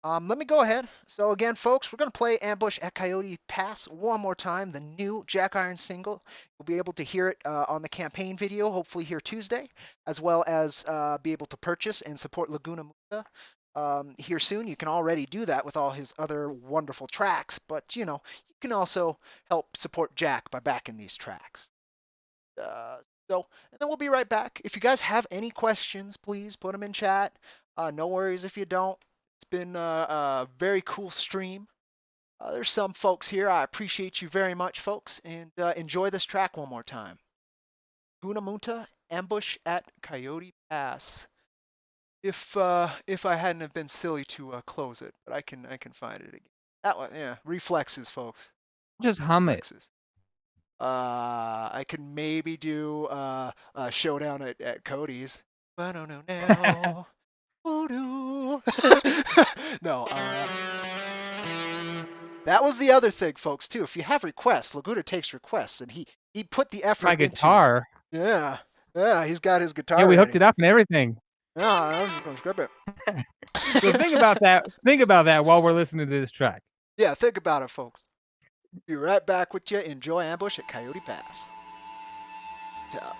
Let me go ahead. So again, folks, we're gonna play Ambush at Coyote Pass one more time. The new Jack Iron single. You'll be able to hear it on the campaign video, hopefully here Tuesday, as well as be able to purchase and support Laguna Munta here soon. You can already do that with all his other wonderful tracks, but you can also help support Jack by backing these tracks. Uh, and then we'll be right back. If you guys have any questions, please put them in chat. No worries if you don't. It's been a very cool stream. There's some folks here. I appreciate you very much, folks, and enjoy this track one more time. Laguna Munta, Ambush at Coyote Pass. If I hadn't have been silly to close it, but I can find it again. That one, yeah, reflexes, folks. Just hum it. Reflexes. I can maybe do a showdown at Cody's. I don't know now. Voodoo. No. That was the other thing, folks. Too. If you have requests, Laguna takes requests, and he put the effort My into. guitar. Yeah. He's got his guitar. Yeah, we hooked ready. it up and everything. Yeah, I was just gonna script it. So think about that. Think about that while we're listening to this track. Yeah, think about it, folks. Be right back with you. Enjoy Ambush at Coyote Pass. Ta.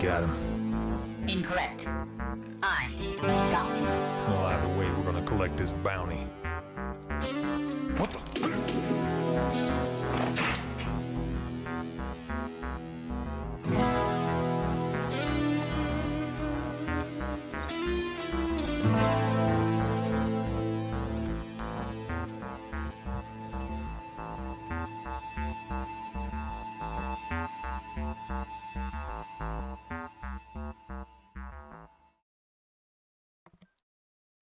Got him. Incorrect. I got him. Well, either way, we're gonna collect this bounty. What the?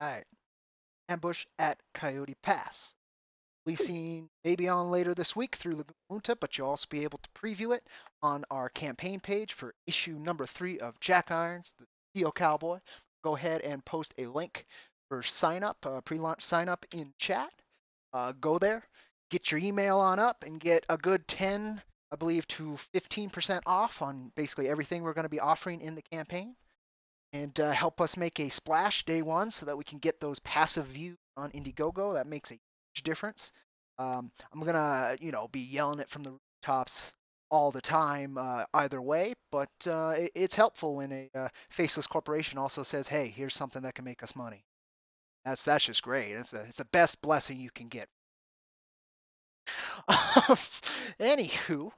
All right. Ambush at Coyote Pass. Releasing maybe on later this week through Laguna Munta, but you'll also be able to preview it on our campaign page for issue number 3 of Jack Irons, the Steel Cowboy. Go ahead and post a link for sign up, pre-launch sign up in chat. Go there, get your email on up, and get a good 10, I believe, to 15% off on basically everything we're going to be offering in the campaign. And help us make a splash day one so that we can get those passive views on Indiegogo. That makes a huge difference. I'm gonna, be yelling it from the rooftops all the time, either way. But it's helpful when a faceless corporation also says, "Hey, here's something that can make us money." That's just great. It's the best blessing you can get. Anywho,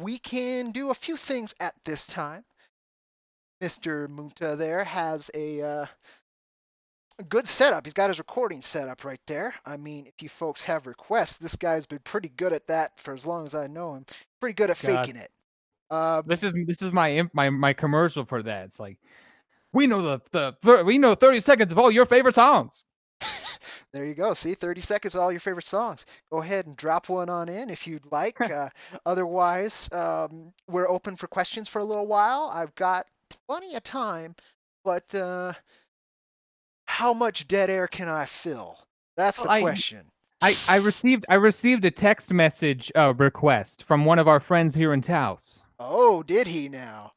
we can do a few things at this time. Mr. Munta there has a good setup. He's got his recording set up right there. I mean, if you folks have requests, this guy's been pretty good at that for as long as I know him. Pretty good at God. faking it. This is my commercial for that. It's like, we know we know 30 seconds of all your favorite songs. There you go. See, 30 seconds of all your favorite songs. Go ahead and drop one on in if you'd like. Otherwise, we're open for questions for a little while. I've got plenty of time, but how much dead air can I fill? That's the question. I received a text message request from one of our friends here in Taos. Oh, did he now?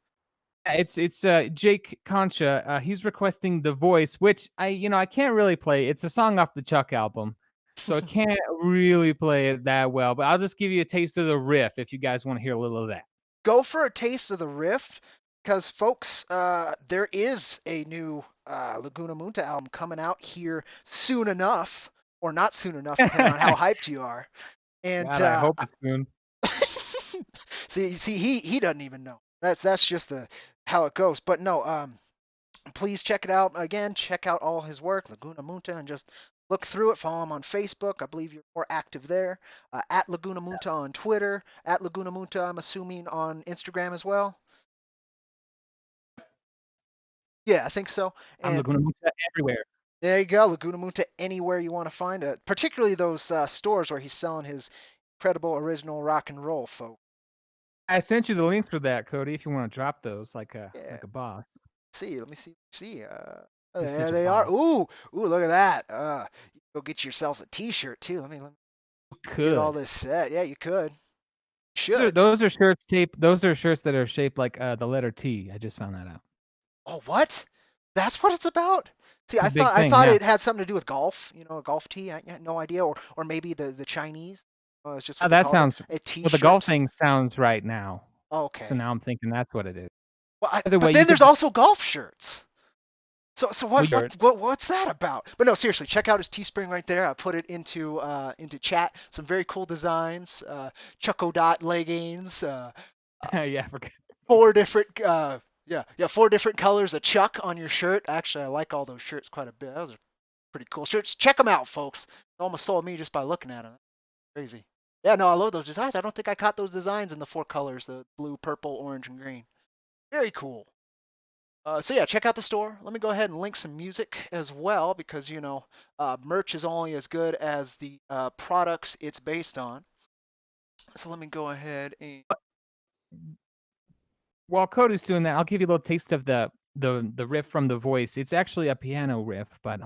It's Jake Concha. He's requesting the voice, which I can't really play. It's a song off the Chuck album, so I can't really play it that well. But I'll just give you a taste of the riff if you guys want to hear a little of that. Go for a taste of the riff, because folks, there is a new Laguna Munta album coming out here soon enough, or not soon enough, depending on how hyped you are. And God, I hope it's soon. see, he doesn't even know. That's just how it goes. But no, please check it out. Again, check out all his work, Laguna Munta, and just look through it. Follow him on Facebook. I believe you're more active there. At Laguna Munta on Twitter. At Laguna Munta, I'm assuming, on Instagram as well. Yeah, I think so. I'm Laguna Munta everywhere. There you go, Laguna Munta anywhere you want to find it, particularly those stores where he's selling his incredible original rock and roll, folks. I sent you the links for that, Cody. If you want to drop those, like a boss. Let me see. He's There such a they are. boss. Ooh, look at that. Go get yourselves a T-shirt too. Let me get all this set. Yeah, you could. Should. Those are shirts taped. Those are shirts that are shaped like the letter T. I just found that out. Oh, what? That's what it's about? See, It's a I big thought thing, I thought yeah. it had something to do with golf. A golf tee. I had no idea, or maybe the Chinese. It's just what they That call sounds. a T-shirt. Well, the golf thing sounds right now. Okay. So now I'm thinking that's what it is. Well, Either but way, then there's also golf shirts. So what's that about? But no, seriously, check out his Teespring right there. I put it into chat. Some very cool designs. Choco Dot leggings. yeah, I forgot. 4 different 4 different colors of Chuck on your shirt. Actually, I like all those shirts quite a bit. Those are pretty cool shirts. Check them out, folks. It almost sold me just by looking at them. Crazy. Yeah, no, I love those designs. I don't think I caught those designs in the 4 colors: the blue, purple, orange, and green. Very cool. So yeah, check out the store. Let me go ahead and link some music as well, because merch is only as good as the products it's based on. So let me go ahead and. While Cody's doing that, I'll give you a little taste of the riff from the voice. It's actually a piano riff, but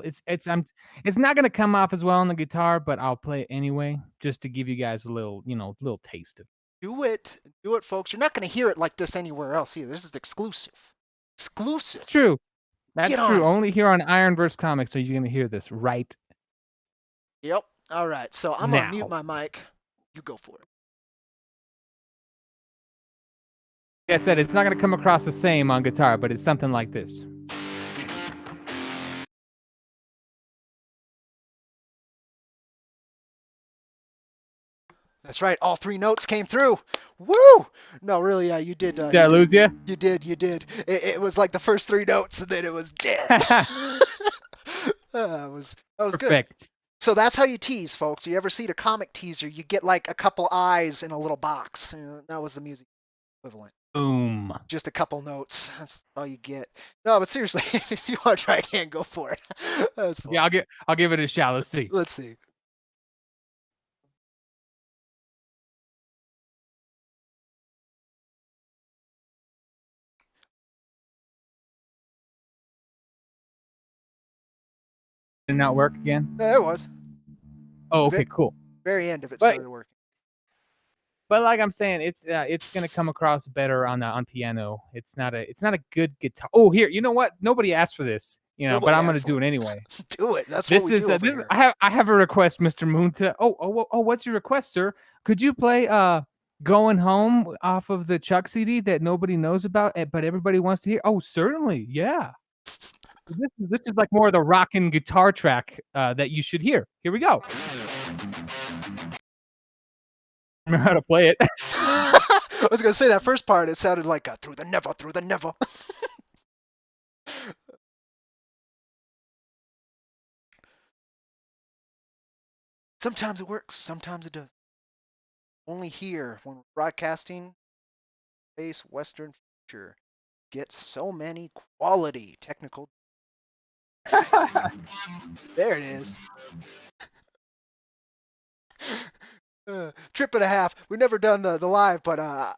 it's not gonna come off as well on the guitar, but I'll play it anyway, just to give you guys a little taste of it. Do it, folks. You're not gonna hear it like this anywhere else either. This is exclusive. It's true. That's Get true. on. Only here on IronVerse Comics are you gonna hear this right. Yep. All right. So I'm gonna mute my mic. You go for it. Like I said, it's not gonna come across the same on guitar, but it's something like this. That's right. All 3 notes came through. Woo! No, really, yeah, you did. Did I lose you? You did. It was like the first 3 notes, and then it was dead. that was Perfect. Good. So that's how you tease, folks. You ever see a comic teaser? You get like a couple eyes in a little box. That was the music equivalent. Boom. Just a couple notes. That's all you get. No, but seriously, if you want to try again, go for it. That's fun. Yeah, I'll give it a shot. Let's see. Let's see. Did it not work again? There it was. Oh, The okay, cool. very end of it But started working. But like I'm saying, it's gonna come across better on piano. It's not a good guitar. Oh, here, you know what? Nobody asked for this, but Nobody I'm gonna asked do for it it. anyway. Do it. That's what This we is do over this. here. I have a request, Mr. Munta. Oh, what's your request, sir? Could you play "Going Home" off of the Chuck CD that nobody knows about, but everybody wants to hear? Oh, certainly, yeah. This is like more of the rockin' guitar track that you should hear. Here we go. Remember how to play it? I was gonna say that first part. It sounded like through the never, through the never. Sometimes it works. Sometimes it does. Only here when we're broadcasting, space Western future gets so many quality technical. There it is. Trip and a half. We've never done the live, but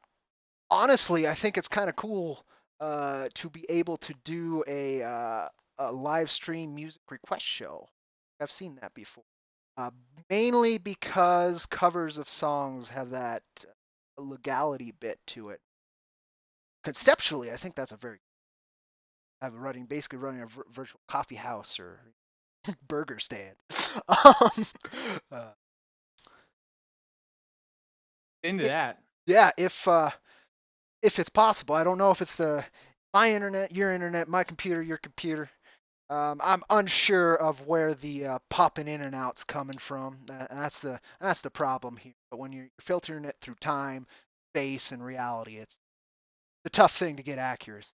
honestly, I think it's kind of cool to be able to do a live stream music request show. I've seen that before. Uh, Mainly because covers of songs have that legality bit to it. Conceptually, I think that's a very basically running a virtual coffee house or burger stand. um, uh, Into that. yeah, if it's possible. I don't know if it's my internet, your internet, my computer, your computer. I'm unsure of where the popping in and out's coming from. That's the problem here. But when you're filtering it through time, space, and reality, it's a tough thing to get accurate.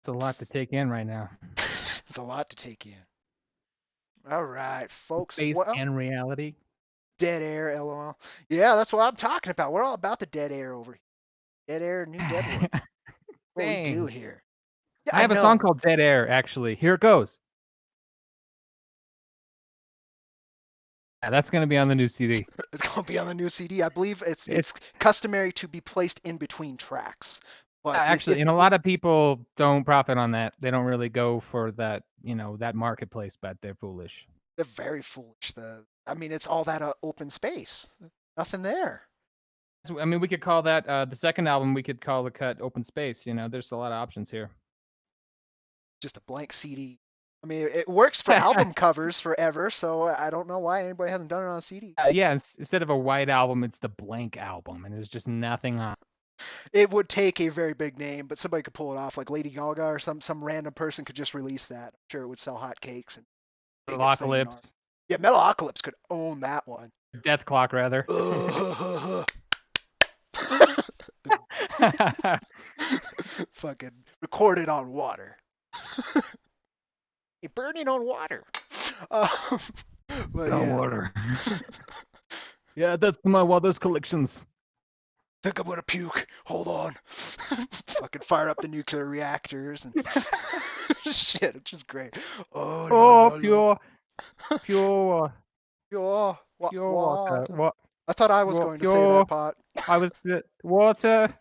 It's a lot to take in right now. It's a lot to take in. All right, folks. Space Well, and reality. dead air, lol. Yeah, that's what I'm talking about. We're all about the dead air over here. Dead air, new dead world. What we do Dang. here. Yeah, I I have a song know. called Dead Air, actually. Here it goes. Yeah, that's going to be on the new CD. It's gonna be on the new CD. I believe it's It's customary to be placed in between tracks. But actually, and a lot of people don't profit on that. They don't really go for that, that marketplace, but they're foolish. they're very foolish. I mean, it's all that open space. Nothing there. So, I mean, we could call that the second album. We could call the cut "Open Space." There's a lot of options here. Just a blank CD. I mean, it works for album covers forever, so I don't know why anybody hasn't done it on a CD. Yeah, instead of a white album, it's the blank album, and there's just nothing on. It would take a very big name, but somebody could pull it off, like Lady Gaga or some random person could just release that. I'm sure it would sell hotcakes and biggest thing on- Metalocalypse. Yeah, Metalocalypse could own that one. Death Clock, rather. Fucking recorded on water. Burning on water. But yeah. Water. Yeah, that's my Waters collections. Think I'm gonna puke. Hold on. Fucking fire up the nuclear reactors and shit. It's just great. Oh, no, no, pure pure water. What? I thought I was going to say that, Pot. I was water.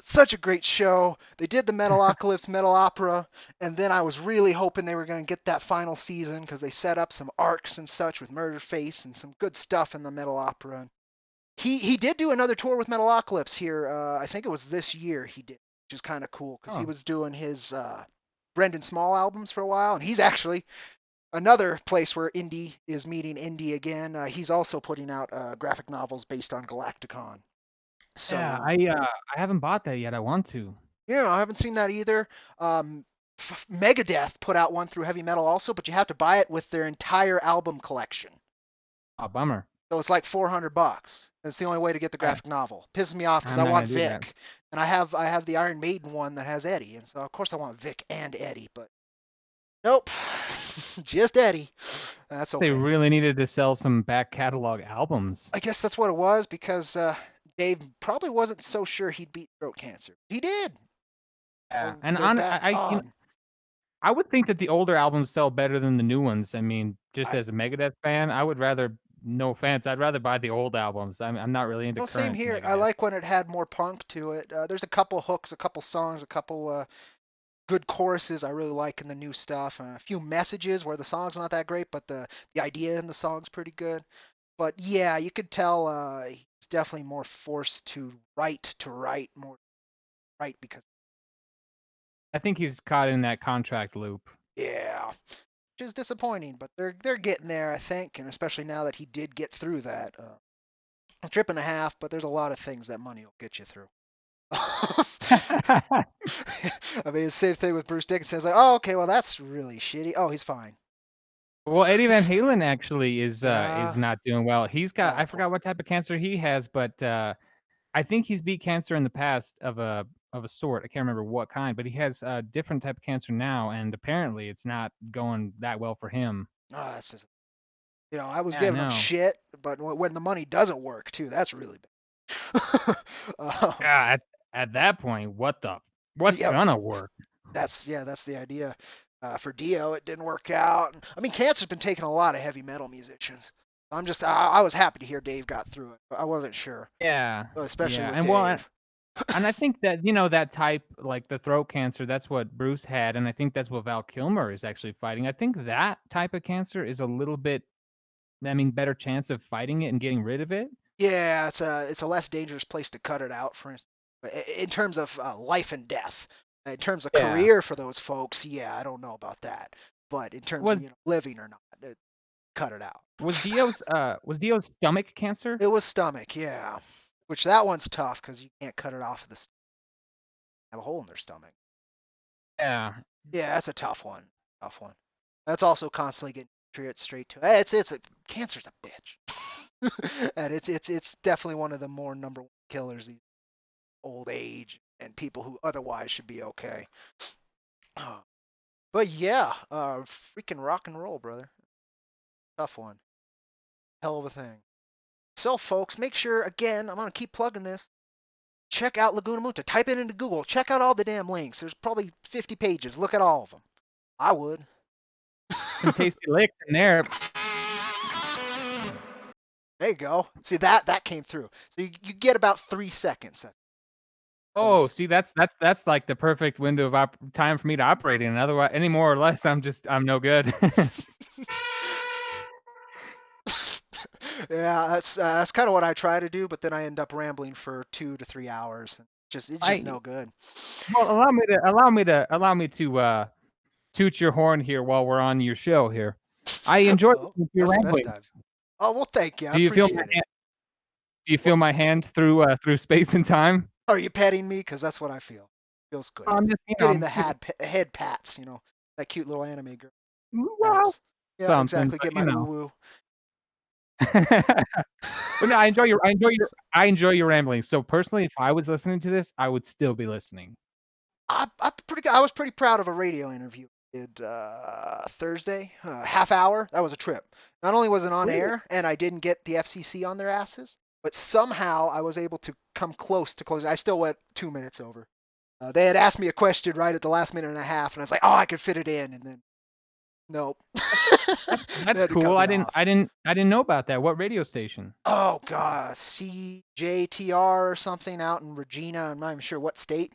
Such a great show. They did the Metalocalypse Metal Opera, and then I was really hoping they were going to get that final season because they set up some arcs and such with Murderface and some good stuff in the Metal Opera. He did do another tour with Metalocalypse here. I think it was this year he did, which is kind of cool because he was doing his Brendan Small albums for a while, and he's actually another place where indie is meeting indie again. He's also putting out graphic novels based on Galacticon. So, yeah, I haven't bought that yet. I want to. Yeah, I haven't seen that either. Megadeth put out one through Heavy Metal also, but you have to buy it with their entire album collection. Oh, bummer. So it's like $400. That's the only way to get the graphic novel. Pisses me off because I want Vic, and I have the Iron Maiden one that has Eddie, and so of course I want Vic and Eddie, but nope, just Eddie. That's okay. They really needed to sell some back catalog albums. I guess that's what it was because Dave probably wasn't so sure he'd beat throat cancer. He did. Yeah, Oh, and they're on back on. I would think that the older albums sell better than the new ones. I mean, just I, as a Megadeth fan, I would rather, no offense, I'd rather buy the old albums. I'm not really into no, same current here. I Megadeth. like when it had more punk to it. There's a couple hooks, a couple songs, a couple good choruses I really like in the new stuff. A few messages where the song's not that great, but the idea in the song's pretty good. But yeah, you could tell he's definitely more forced to write more right because I think he's caught in that contract loop. yeah, which is disappointing. But they're getting there, I think, and especially now that he did get through that a trip and a half. But there's a lot of things that money will get you through. I mean, same thing with Bruce Dickinson. It's like, oh, okay, well that's really shitty. Oh, he's fine. Well, Eddie Van Halen actually is Yeah. not doing well. He's got, I Oh, forgot what type of cancer he has, but I think he's beat cancer in the past of a sort. I can't remember what kind, but he has a different type of cancer now, and apparently it's not going that well for him. oh, that's just I was Yeah, I giving him know. shit, but when the money doesn't work too, that's really bad. Yeah, at that point, what's Yep, gonna work? that's the idea. For Dio, it didn't work out. I mean, cancer's been taking a lot of heavy metal musicians. I was happy to hear Dave got through it. I wasn't sure, Yeah, especially yeah, with and well, Dave. and I think that that type, like the throat cancer, that's what Bruce had, and I think that's what Val Kilmer is actually fighting. I think that type of cancer is a little bit, I mean, better chance of fighting it and getting rid of it. Yeah, it's a less dangerous place to cut it out, for instance. But in terms of life and death, in terms of Yeah. career for those folks, yeah, I don't know about that. But in terms of Was living or not, cut it out. Dio's stomach cancer? It was stomach, yeah. Which that one's tough because you can't cut it off of the have a hole in their stomach. Yeah. Yeah, that's a tough one. Tough one. That's also constantly getting nutrients straight to it. It's a cancer's a bitch, and it's definitely one of the more number one killers these old age and people who otherwise should be okay. But yeah, freaking rock and roll, brother. Tough one. Hell of a thing. So, folks, make sure, again, I'm going to keep plugging this. Check out Laguna Munta. Type it into Google. Check out all the damn links. There's probably 50 pages. Look at all of them. I would. Some tasty licks in there. There you go. See, that came through. So you get about 3 seconds. Oh, see, that's like the perfect window of time for me to operate in. Otherwise, any more or less, I'm no good. Yeah, that's kind of what I try to do, but then I end up rambling for 2 to 3 hours. It's just I no good. Well, allow me to toot your horn here while we're on your show here. I enjoy Well, listening to your that's the best time. ramblings. Oh, well, thank you. I Do you feel appreciate my it. hand? Do you feel my hand through space and time? Are you petting me? Because that's what I feel. Feels good. I'm just, Getting the head pats, that cute little anime girl. well, Yeah, something, exactly. but Get my woo. But no, I enjoy your rambling. So personally, if I was listening to this, I would still be listening. I was pretty proud of a radio interview I did Thursday, half hour. That was a trip. Not only was it on Really? air, and I didn't get the FCC on their asses, but somehow I was able to come close to closing. I still went 2 minutes over. They had asked me a question right at the last minute and a half, and I was like, "Oh, I could fit it in," and then nope. That's cool. I didn't know about that. What radio station? Oh god, CJTR or something out in Regina. I'm not even sure what state.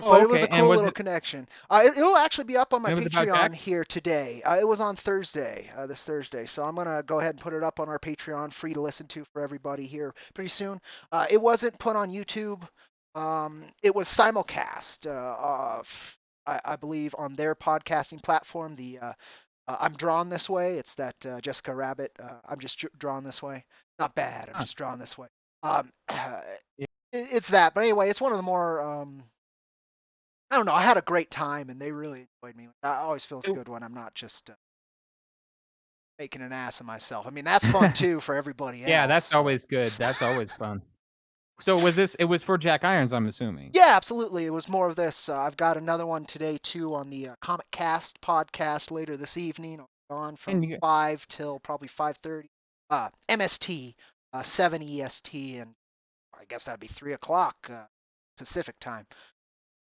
Oh, But it was okay. a And cool was little connection. It'll actually be up on my it was about Patreon Jack? here today. It was on Thursday, this Thursday. So I'm gonna go ahead and put it up on our Patreon, free to listen to for everybody here pretty soon. It wasn't put on YouTube. It was simulcast. I believe on their podcasting platform, the I'm Drawn This Way. It's that Jessica Rabbit. I'm just drawn this way. Not bad. I'm Huh. just drawn this way. It's that. But anyway, it's one of the more. I don't know. I had a great time, and they really enjoyed me. It always feels good when I'm not just making an ass of myself. I mean, that's fun too for everybody else. Yeah, that's always good. That's always fun. So it was for Jack Irons, I'm assuming. Yeah, absolutely. It was more of this. I've got another one today too on the Comic Cast podcast later this evening. On from 5 till probably 5:30. MST, 7 EST, and I guess that'd be 3 o'clock Pacific time.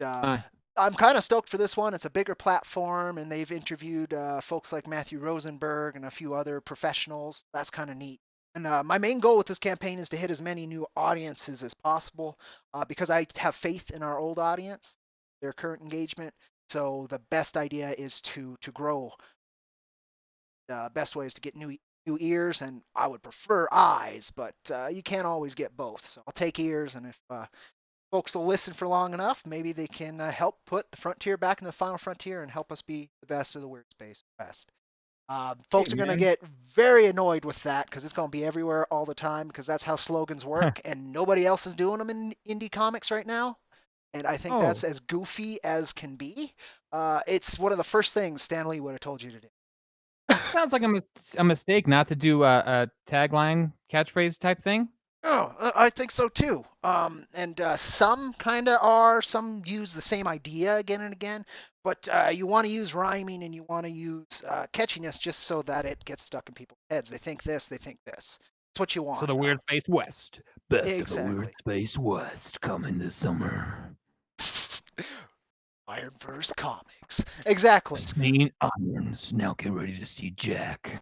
Aye. I'm kind of stoked for this one. It's a bigger platform, and they've interviewed folks like Matthew Rosenberg and a few other professionals. That's kind of neat. And my main goal with this campaign is to hit as many new audiences as possible because I have faith in our old audience, their current engagement. So the best idea is to grow. The best way is to get new ears, and I would prefer eyes, but you can't always get both. So I'll take ears, and if folks will listen for long enough, maybe they can help put the frontier back into the final frontier and help us be the best of the weird space West. Folks Hey, are going to man. get very annoyed with that because it's going to be everywhere all the time because that's how slogans work, and nobody else is doing them in indie comics right now. And I think that's Oh, as goofy as can be. It's one of the first things Stan Lee would have told you to do. sounds like a mistake not to do a tagline catchphrase type thing. Oh, I think so too. And some kind of are, some use the same idea again and again, but you want to use rhyming and you want to use catchiness just so that it gets stuck in people's heads. They think this, they think this. That's what you So want. the Weird Space West. Best of the Weird Exactly. Space West coming this summer. IronVerse Comics. Exactly. Seen irons. Now get ready to see Jack.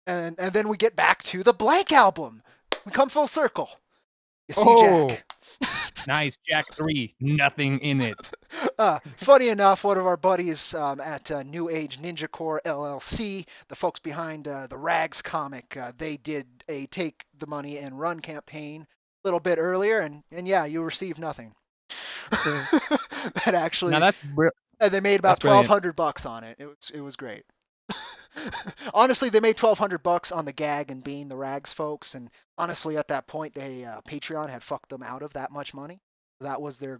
And then we get back to the Blank album. We come full circle. You see Oh, Jack. nice. Jack 3. Nothing in it. Funny enough, one of our buddies at New Age Ninja Corps LLC, the folks behind the Rags comic, they did a Take the Money and Run campaign a little bit earlier, and yeah, you received nothing. That Now actually, that's and they made that's about brilliant. $1,200 on it. It was great. Honestly, they made $1,200 on the gag and being the Rags folks, and honestly, at that point, they Patreon had fucked them out of that much money. That was their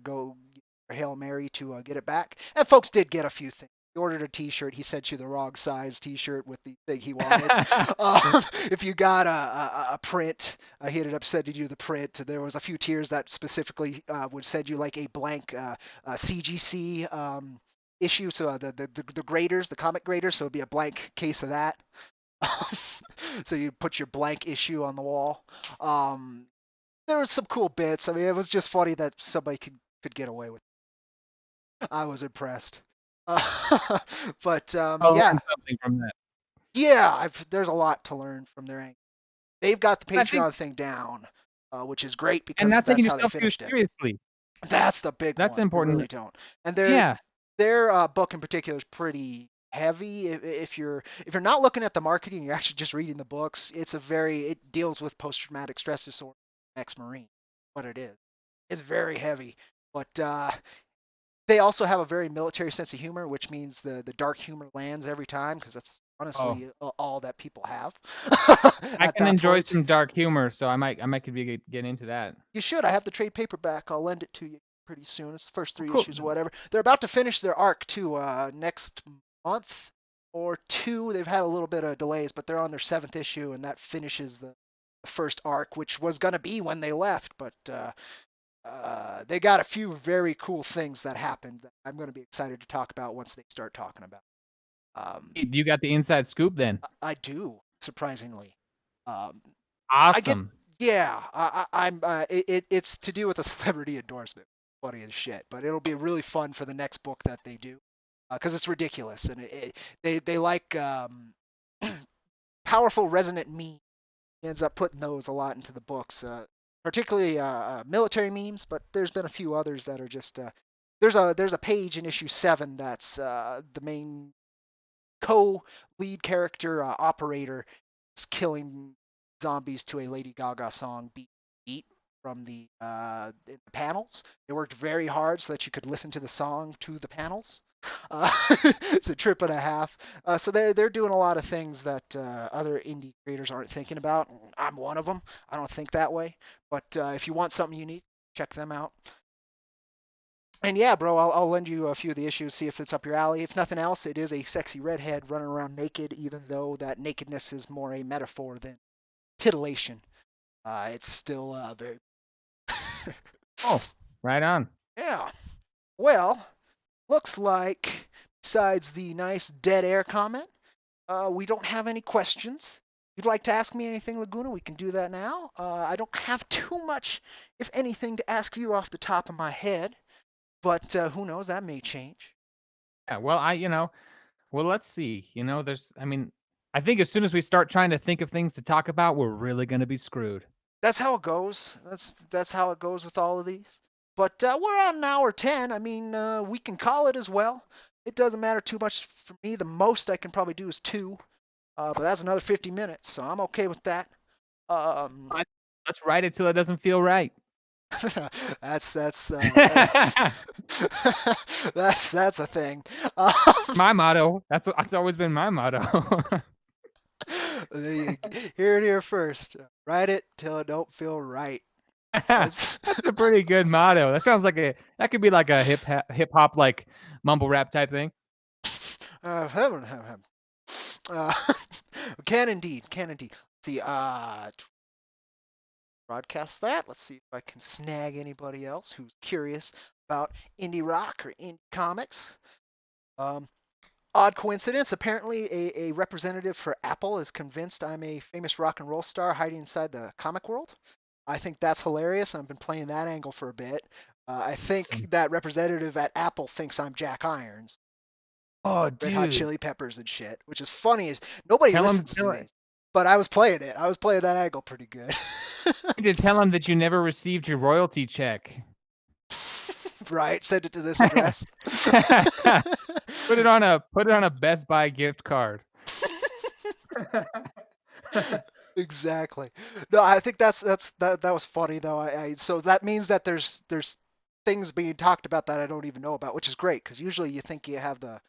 Hail Mary to get it back. And folks did get a few things. He ordered a T-shirt. He sent you the wrong size T-shirt with the thing he wanted. If you got a print, he ended up sending you the print. There was a few tiers that specifically would send you like a blank CGC issue. So the graders, the comic graders. So it'd be a blank case of that. So you put your blank issue on the wall. There was some cool bits. I mean, it was just funny that somebody could get away with it. I was impressed. But I'll yeah, learn something from that. yeah, there's a lot to learn from their angle. They've got the I think, Patreon thing down, which is great and because not taking that's how they yourself too finished it. seriously. That's the big That's one. They important. really don't. And Yeah. their book in particular is pretty heavy. If you're not looking at the marketing, you're actually just reading the books. It deals with post-traumatic stress disorder, ex-marine, what it is. It's very heavy, but they also have a very military sense of humor, which means the dark humor lands every time because that's Oh, honestly all that people have I at can that enjoy point. some dark humor, so I might get into that. You should. I have the trade paperback. I'll lend it to you pretty soon. It's the first Oh, 3 cool. issues or whatever. They're about to finish their arc too. Next month or two. They've had a little bit of delays, but they're on their 7th issue, and that finishes the first arc, which was gonna be when they left, but they got a few very cool things that happened that I'm gonna be excited to talk about once they start talking about. You got the inside scoop then. I do, surprisingly. Um, I get, Awesome. yeah, I'm. It's to do with a celebrity endorsement. Funny as shit, but it'll be really fun for the next book that they do, because it's ridiculous and they like powerful resonant memes. He ends up putting those a lot into the books, particularly military memes. But there's been a few others that are just. There's a page in issue 7 that's the main co-lead character operator is killing zombies to a Lady Gaga song beat from the panels. They worked very hard so that you could listen to the song to the panels. It's a trip and a half. So they're doing a lot of things that other indie creators aren't thinking about. I'm one of them. I don't think that way. But if you want something unique, check them out. And yeah, bro, I'll lend you a few of the issues, see if it's up your alley. If nothing else, it is a sexy redhead running around naked, even though that nakedness is more a metaphor than titillation. It's still very. Oh, right on. Yeah. Well, looks like besides the nice dead air comment, we don't have any questions. you'd like to ask me anything, Laguna, we can do that now. I don't have too much, if anything, to ask you off the top of my head, but who knows, that may change. Yeah, well, well, let's see. I think as soon as we start trying to think of things to talk about, we're really going to be screwed. That's how it goes. That's how it goes with all of these. But we're at an hour 10. I mean, we can call it as well. It doesn't matter too much for me. The most I can probably do is 2, but that's another 50 minutes, so I'm okay with that. Um, Let's write it till it doesn't feel right. that's that's that's a thing. My motto. That's always been my motto. Hear it here first. Write it till it don't feel right. That's a pretty good motto. That sounds like that could be like a hip hop like mumble rap type thing. Can indeed. Let's see. Broadcast that. Let's see if I can snag anybody else who's curious about indie rock or indie comics. Odd coincidence. Apparently, a representative for Apple is convinced I'm a famous rock and roll star hiding inside the comic world. I think that's hilarious. I've been playing that angle for a bit. I think that representative at Apple thinks I'm Jack Irons. Oh, Red Hot dude. Chili Peppers and shit, which is funny as nobody listens to me. But I was playing it. I was playing that angle pretty good. You need to tell him that you never received your royalty check. Right, send it to this address. Put it on a Best Buy gift card. Exactly. No, I think that was funny though. So that means that there's things being talked about that I don't even know about, which is great because usually you think you have the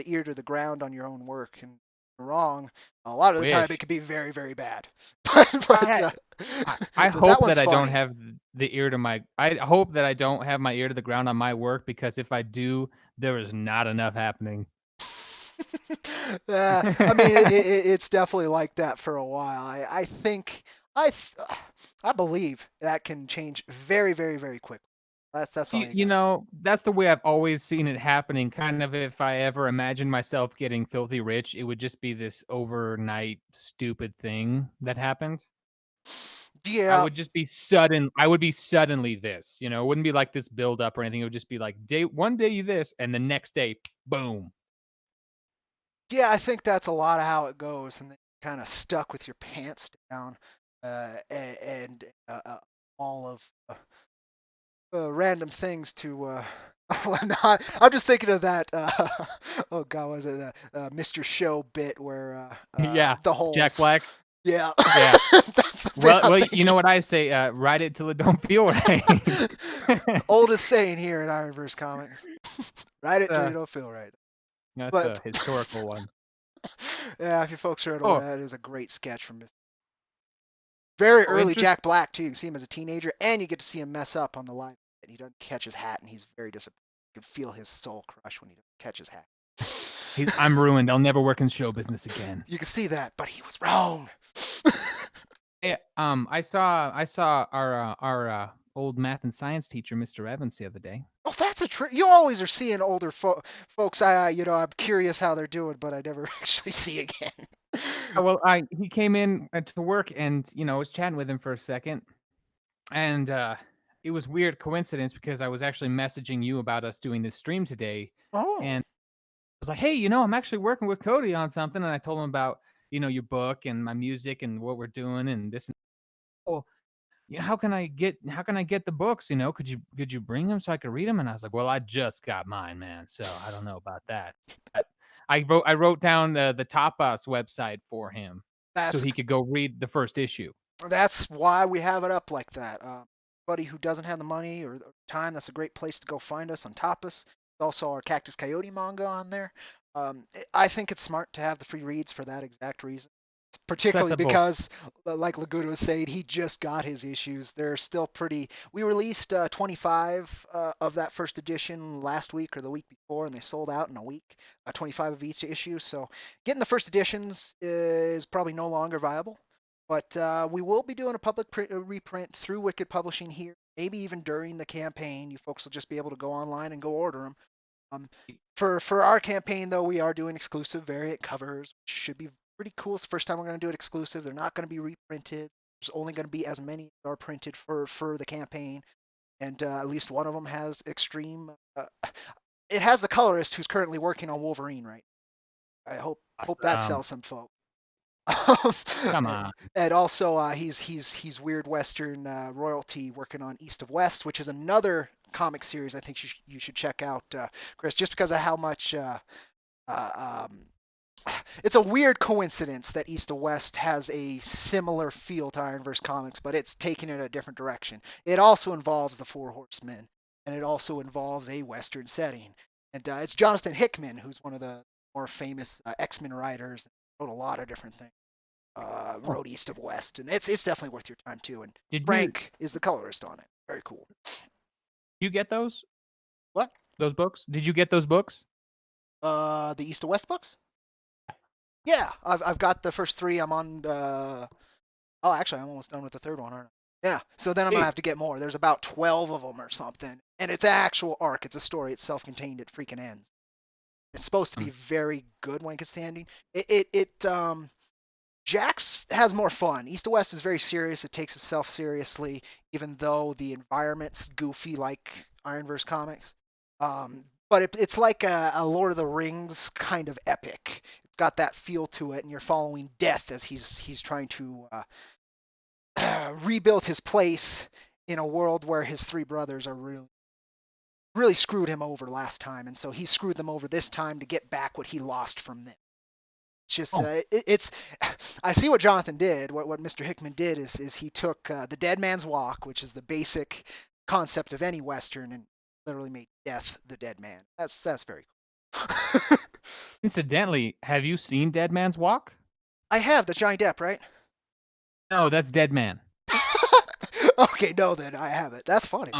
ear to the ground on your own work, and you're wrong. A lot of the time it can be very, very bad. I hope that I don't have the ear to my. I hope that I don't have my ear to the ground on my work, because if I do, there is not enough happening. I mean, it's definitely like that for a while. I think I believe that can change very, very, very quickly. That's all. That's the way I've always seen it happening. Kind of, if I ever imagine myself getting filthy rich, it would just be this overnight stupid thing that happens. Yeah. I would just be sudden. I would be suddenly this. It wouldn't be like this build up or anything. It would just be like one day you this, and the next day, boom. Yeah, I think that's a lot of how it goes, and then you're kind of stuck with your pants down, and all of random things to. I'm just thinking of that. Oh God, was it Mr. Show bit where? Yeah, the whole Jack Black. Yeah. Yeah. That's the well, you know what I say? Write it till it don't feel right. Oldest saying here at IronVerse Comics. Write it till you don't feel right. That's a historical one. Yeah, if you folks heard of that, is a great sketch from very early Jack Black too. You can see him as a teenager, and you get to see him mess up on the live. And he doesn't catch his hat, and he's very disappointed. You can feel his soul crush when he doesn't catch his hat. I'm ruined. I'll never work in show business again. You can see that, but he was wrong. Yeah, I saw our old math and science teacher, Mr. Evans, the other day. Oh, that's a trick. You always are seeing older folks. I'm curious how they're doing, but I never actually see again. Well, he came in to work, and I was chatting with him for a second, and it was weird coincidence because I was actually messaging you about us doing this stream today. Oh. And I was like, hey, I'm actually working with Cody on something, and I told him about your book and my music and what we're doing and this. Well, how can I get the books? Could you bring them so I could read them? And I was like, well, I just got mine, man, so I don't know about that. I wrote down the Tapas website for him so he could go read the first issue. That's why we have it up like that. Anybody who doesn't have the money or time, that's a great place to go find us on Tapas. Also, our Cactus Coyote manga on there. I think it's smart to have the free reads for that exact reason. Particularly because, like Laguna was saying, he just got his issues. They're still pretty. We released 25 of that first edition last week or the week before, and they sold out in a week. 25 of each issue. So getting the first editions is probably no longer viable. But we will be doing a public reprint through Wicked Publishing here. Maybe even during the campaign, you folks will just be able to go online and go order them. For our campaign, though, we are doing exclusive variant covers, which should be pretty cool. It's the first time we're going to do it exclusive. They're not going to be reprinted. There's only going to be as many as are printed for the campaign, and at least one of them has extreme. It has the colorist who's currently working on Wolverine, right? I hope that sells some folks. Come on. And also, he's Weird Western royalty working on East of West, which is another comic series I think you should check out, Chris, just because of how much. It's a weird coincidence that East of West has a similar feel to IronVerse Comics, but it's taken it a different direction. It also involves the Four Horsemen, and it also involves a Western setting. And it's Jonathan Hickman, who's one of the more famous X-Men writers, wrote a lot of different things. Wrote East of West, and it's definitely worth your time too. And Frank is the colorist on it. Very cool. Did you get those? What? Those books? Did you get those books? The East of West books? Yeah, I've got the first 3. I'm on the. Oh, actually, I'm almost done with the 3rd one, aren't I? Yeah. So then I'm gonna have to get more. There's about 12 of them or something, and it's an actual arc. It's a story. It's self-contained. It freaking ends. It's supposed to be very good when it gets to ending. Jax has more fun. East to West is very serious. It takes itself seriously, even though the environment's goofy like IronVerse Comics. But it's like a Lord of the Rings kind of epic. It's got that feel to it, and you're following Death as he's trying to rebuild his place in a world where his 3 brothers are really screwed him over last time, and so he screwed them over this time to get back what he lost from them. It's just it's. I see what Jonathan did. What Mr. Hickman did is he took the Dead Man's Walk, which is the basic concept of any Western, and literally made Death the Dead Man. That's very cool. Incidentally, have you seen Dead Man's Walk? I have. That's Johnny Depp, right? No, that's Dead Man. Okay, no, then I have it. That's funny.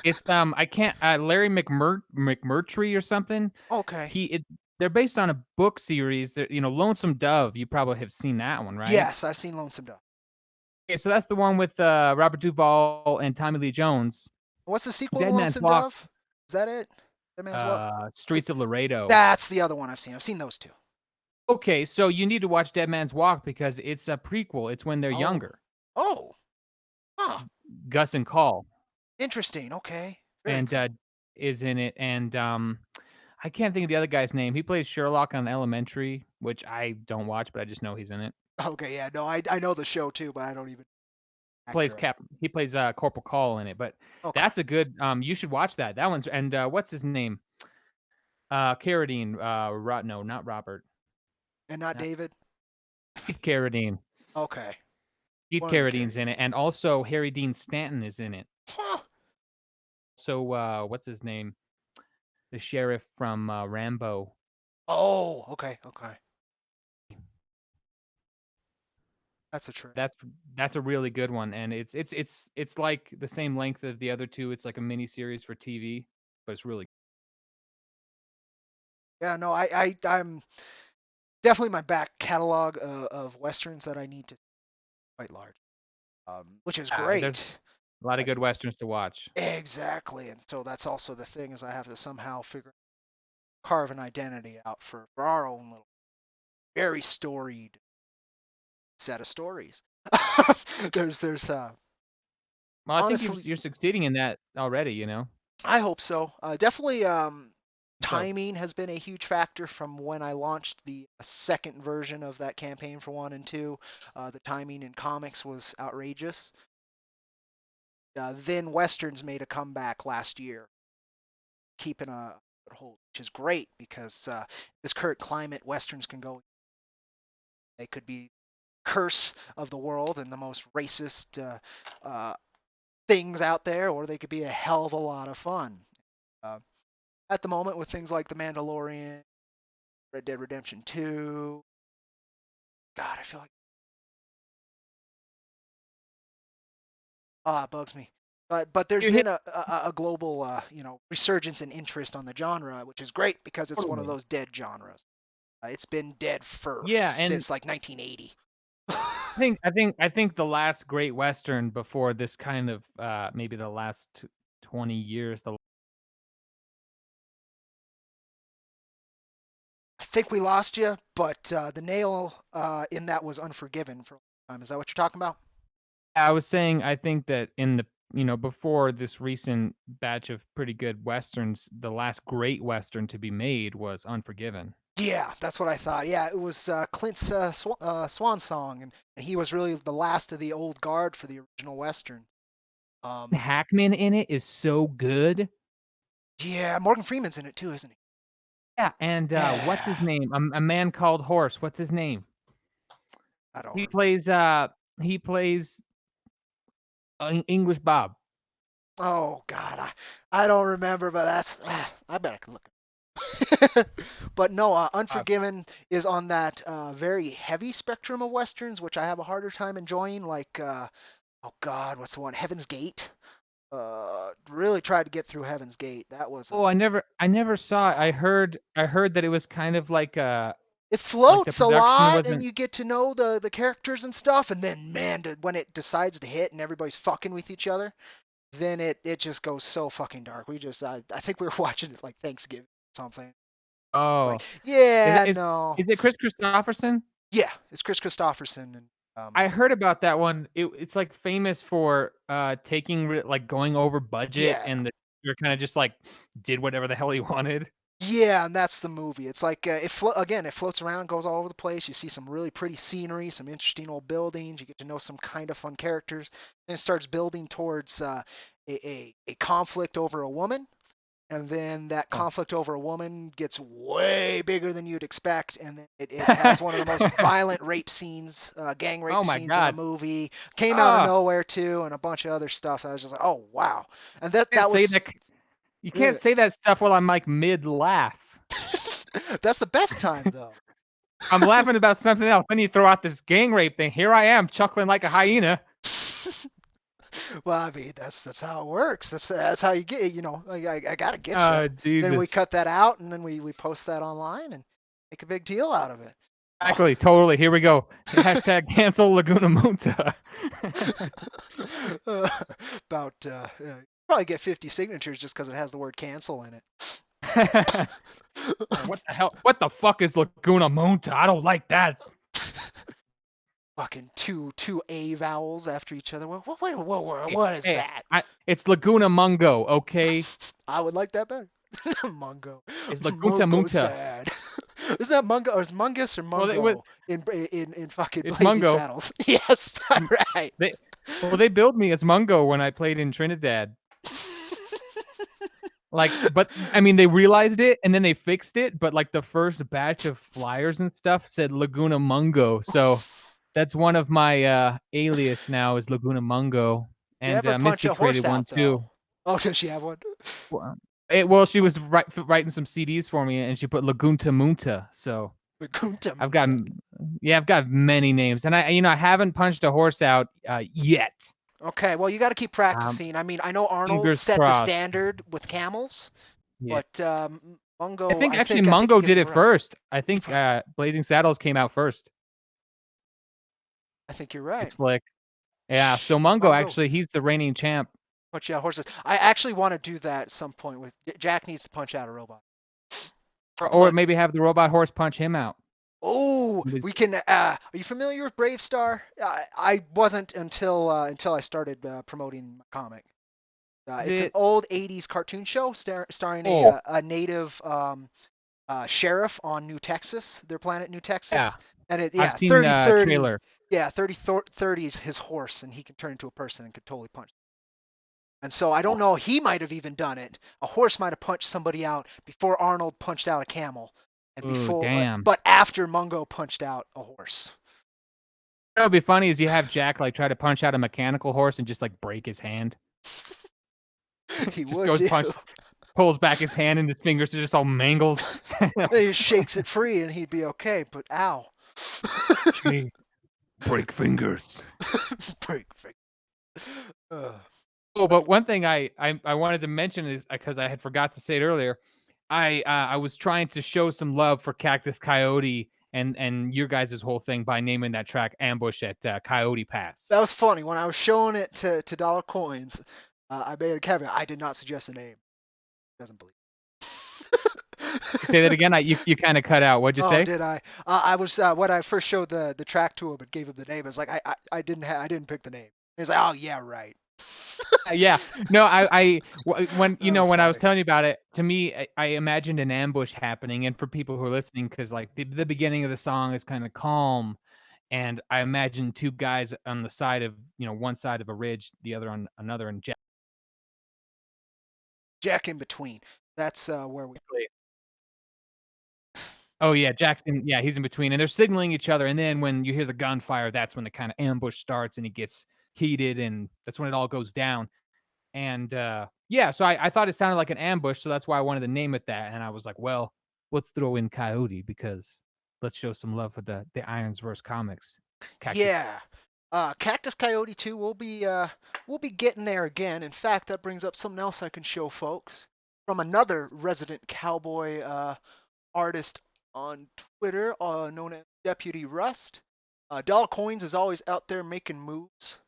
It's I can't Larry McMurtry or something. Okay. They're based on a book series. That Lonesome Dove. You probably have seen that one, right? Yes, I've seen Lonesome Dove. Okay, so that's the one with Robert Duvall and Tommy Lee Jones. What's the sequel Dead to Man's Lonesome Walk. Dove? Is that it? Dead Man's Walk? Streets of Laredo. That's the other one I've seen. I've seen those 2. Okay, so you need to watch Dead Man's Walk because it's a prequel. It's when they're younger. Oh. Huh. Gus and Call. Interesting. Okay. Very cool. Is in it, and I can't think of the other guy's name. He plays Sherlock on Elementary, which I don't watch, but I just know he's in it. Okay, yeah, no, I know the show too, but I don't even. He plays Corporal Call in it, but that's a good. You should watch that. That one's and what's his name? Carradine. No, not Robert. And not David. Keith Carradine. Okay. Keith Carradine's in it, and also Harry Dean Stanton is in it. Huh. So what's his name? The sheriff from Rambo. Oh, okay. That's a trip. That's a really good one, and it's like the same length of the other 2. It's like a mini series for TV, but it's really. Yeah, no, I'm definitely my back catalog of westerns that I need to quite large, which is great. There's a lot of good westerns to watch. Exactly, and so that's also the thing is I have to somehow carve an identity out for our own little, very storied set of stories. there's Well, I honestly, think you're succeeding in that already. I hope so. Definitely. Timing has been a huge factor from when I launched the second version of that campaign for 1 and 2. The timing in comics was outrageous. Then Westerns made a comeback last year, keeping a hold, which is great because this current climate, Westerns can go. They could be curse of the world and the most racist things out there, or they could be a hell of a lot of fun. At the moment, with things like The Mandalorian, Red Dead Redemption 2, God, I feel like it bugs me. But there's been a global resurgence in interest on the genre, which is great because it's one of those dead genres. It's been dead since like 1980. I think the last great Western before this kind of maybe the last 20 years. think we lost you, but the nail in that was Unforgiven for a long time. Is that what you're talking about? I was saying I think that in the before this recent batch of pretty good westerns, the last great western to be made was Unforgiven. Yeah, that's what I thought. Yeah, it was Clint's swan song, and he was really the last of the old guard for the original western. Hackman in it is so good. Yeah, Morgan Freeman's in it too, isn't he? Yeah, and what's his name? A Man Called Horse. What's his name? I don't He remember. plays English Bob. Oh God, I don't remember, but I bet I can look. But no, Unforgiven is on that very heavy spectrum of westerns, which I have a harder time enjoying. Like, oh God, what's the one? Heaven's Gate. Really tried to get through Heaven's Gate. That was Oh, I never saw it. I heard that it was kind of like it like the floats a production lot, and wasn't. you get to know the characters and stuff. And then, man, when it decides to hit and everybody's fucking with each other, then it just goes so fucking dark. I think we were watching it like Thanksgiving or something. Like, Oh, is yeah, is no, is it Chris Christopherson? yeah, it's Chris Christopherson and I heard about that one. It's like famous for taking like going over budget, yeah, and the you're kind of just like did whatever the hell he wanted. yeah, and that's the movie. It's like it floats around, goes all over the place. You see some really pretty scenery, some interesting old buildings. You get to know some kind of fun characters. Then it starts building towards a conflict over a woman. And then that Oh. conflict over a woman gets way bigger than you'd expect, and then it has one of the most violent rape scenes, gang rape Oh my scenes in the God. movie. Came out of Ah, nowhere too, and a bunch of other stuff. I was just like, oh wow, and that can't that say was that. You can't say that stuff while I'm like mid laugh. that's the best time though. I'm laughing about something else. Then you throw out this gang rape thing. Here I am chuckling like a hyena. Well, I mean, that's how it works. That's how you get. I gotta get you. Oh Then we Jesus. cut that out, and then we post that online and make a big deal out of it. Exactly. Totally. Here we go. Hashtag cancel Laguna Munta. About probably get 50 signatures just because it has the word cancel in it. What the hell? What the fuck is Laguna Munta? I don't like that. Fucking two A vowels after each other. What is Hey, that? it's Laguna Mungo, okay? I would like that better. Mungo. It's Laguna Mungo Munta. sad. Isn't that Mungo or is Mungus or Mungo in fucking It's Blazing Mungo. Saddles? Yes, right. They billed me as Mungo when I played in Trinidad. Like, but I mean, they realized it and then they fixed it. But like the first batch of flyers and stuff said Laguna Mungo, so that's one of my alias now is Laguna Mungo. You And ever punch Misty a horse created one out too. though? Oh, does she have one? Well, she was writing some CDs for me, and she put Laguna Munta. So Laguna I've got Munta. many names, and I haven't punched a horse out yet. Okay, well, you got to keep practicing. I mean, I know Arnold Fingers set the crossed. standard with camels, Yeah. but Mungo. I think actually I think Mungo he did gets it right. first. I think Blazing Saddles came out first. I think you're right. Flick. Yeah, so Mungo actually he's the reigning champ. Punch out horses. I actually want to do that at some point. With Jack needs to punch out a robot. Or maybe have the robot horse punch him out. Oh, we can. Are you familiar with Brave Star? I wasn't until I started promoting my comic. It's an old '80s cartoon show starring a native sheriff on New Texas, their planet New Texas. Yeah, and I've seen the trailer. Yeah, 30 is his horse, and he can turn into a person and could totally punch. And so I don't know. He might have even done it. A horse might have punched somebody out before Arnold punched out a camel, and before, but after Mungo punched out a horse. What would be funny is you have Jack like try to punch out a mechanical horse and just like break his hand. He just would goes do. Pulls back his hand and his fingers are just all mangled. Then he shakes it free and he'd be okay. But ow. Break fingers. Break fingers. Oh, but one thing I wanted to mention is because I had forgot to say it earlier. I was trying to show some love for Cactus Coyote and your guys' whole thing by naming that track Ambush at Coyote Pass. That was funny. When I was showing it to Dollar Coins, I made a caveat. I did not suggest a name. He doesn't believe. Say that again. You kind of cut out. What'd you Oh, say? did I? I was when I first showed the track to him and gave him the name. I was like, I didn't pick the name. He's like, oh yeah, right. Yeah. No, when That was when I was funny. telling you about it, to me, I imagined an ambush happening, and for people who are listening, because like the beginning of the song is kind of calm, and I imagine two guys on the side of one side of a ridge, the other on another, and Jack in between. That's where we. oh yeah, Jackson, yeah, he's in between, and they're signaling each other, and then when you hear the gunfire, that's when the kind of ambush starts, and it gets heated, and that's when it all goes down. And yeah, so I thought it sounded like an ambush, so that's why I wanted to name it that. And I was like, well, let's throw in Coyote because let's show some love for the IronVerse Comics. Cactus. Yeah. Cactus Coyote 2, we'll be getting there again. In fact, that brings up something else I can show folks from another resident cowboy artist on Twitter, known as Deputy Rust. Dollar Coins is always out there making moves,